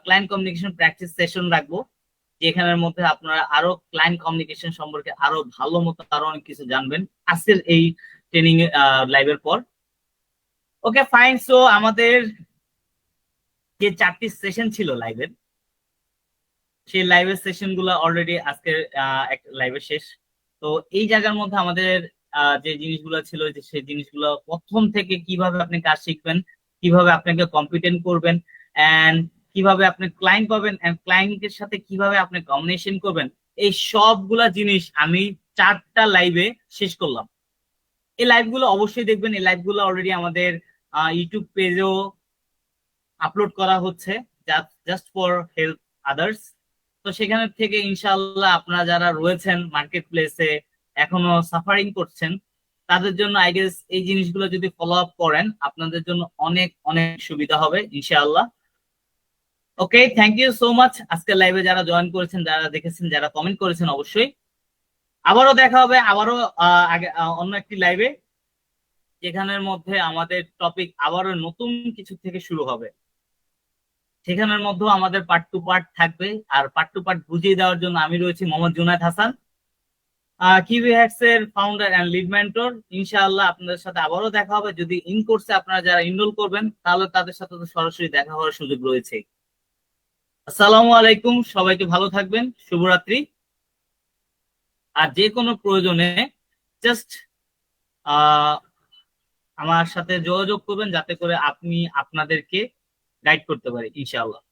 client communication practice session রাখবো, যেখানের মধ্যে আপনারা আরো ক্লায়েন্ট কমিউনিকেশন সম্পর্কে আরো ভালো মতো আরো অনেক কিছু জানবেন আজকের এই ট্রেনিং লাইভের পর। ওকে, ফাইন। সো আমাদের যে 4টি সেশন ছিল লাইভের, সেই লাইভের সেশন গুলো অলরেডি আজকের লাইভে শেষ। তো এই জায়গার মধ্যে আমাদের যে জিনিসগুলো ছিল, যে সেই জিনিসগুলো প্রথম থেকে কিভাবে আপনি কাজ শিখবেন, কিভাবে আপনাকে কম্পিটেন্ট করবেন, এন্ড কিভাবে আপনি ক্লায়েন্ট পাবেন, এন্ড ক্লায়েন্টের সাথে কিভাবে আপনি কমিউনিকেশন করবেন, এই সবগুলা জিনিস আমি 4টা লাইভে শেষ করলাম। এই লাইভগুলো অবশ্যই দেখবেন। এই লাইভগুলো অলরেডি আমাদের ইউটিউব পেজেও আপলোড করা হচ্ছে, জাস্ট ফর হেল্প আদার্স। তো সেখানে থেকে ইনশাআল্লাহ আপনারা যারা রয়েছেন মার্কেট প্লেসে এখনো সাফারিং করছেন, তাদের জন্য আই গেস এই জিনিসগুলো যদি ফলো আপ করেন আপনাদের জন্য অনেক অনেক সুবিধা হবে ইনশাআল্লাহ। ওকে, থ্যাংক ইউ সো মাচ। আজকে লাইভে যারা জয়েন করেছেন, যারা দেখেছেন, যারা কমেন্ট করেছেন, অবশ্যই আবারও দেখা হবে, আবারও আগে অন্য একটি লাইভে, যেখানের মধ্যে আমাদের টপিক আবারও নতুন কিছু থেকে শুরু হবে। সেখানের মধ্যেও আমাদের পার্ট টু পার্ট থাকবে। আর পার্ট টু পার্ট বুঝিয়ে দেওয়ার জন্য আমি রয়েছি মোহাম্মদ জুনায়েদ হাসান, কিউবি হ্যাক্স এর ফাউন্ডার এন্ড লিড মেন্টর। ইনশাআল্লাহ আপনাদের সাথে আবারও দেখা হবে। যদি ইন কোর্সে আপনারা যারা ইনরোল করবেন, তাহলে তাদের সাথে তো সরাসরি দেখা হওয়ার সুযোগ রয়েছে। আসসালামু আলাইকুম, সবাইকে ভালো থাকবেন, শুভরাত্রি। আর যে কোনো প্রয়োজনে জাস্ট আমার সাথে যোগাযোগ করবেন, যাতে করে আপনি আপনাদেরকে গাইড করতে পারি ইনশাআল্লাহ।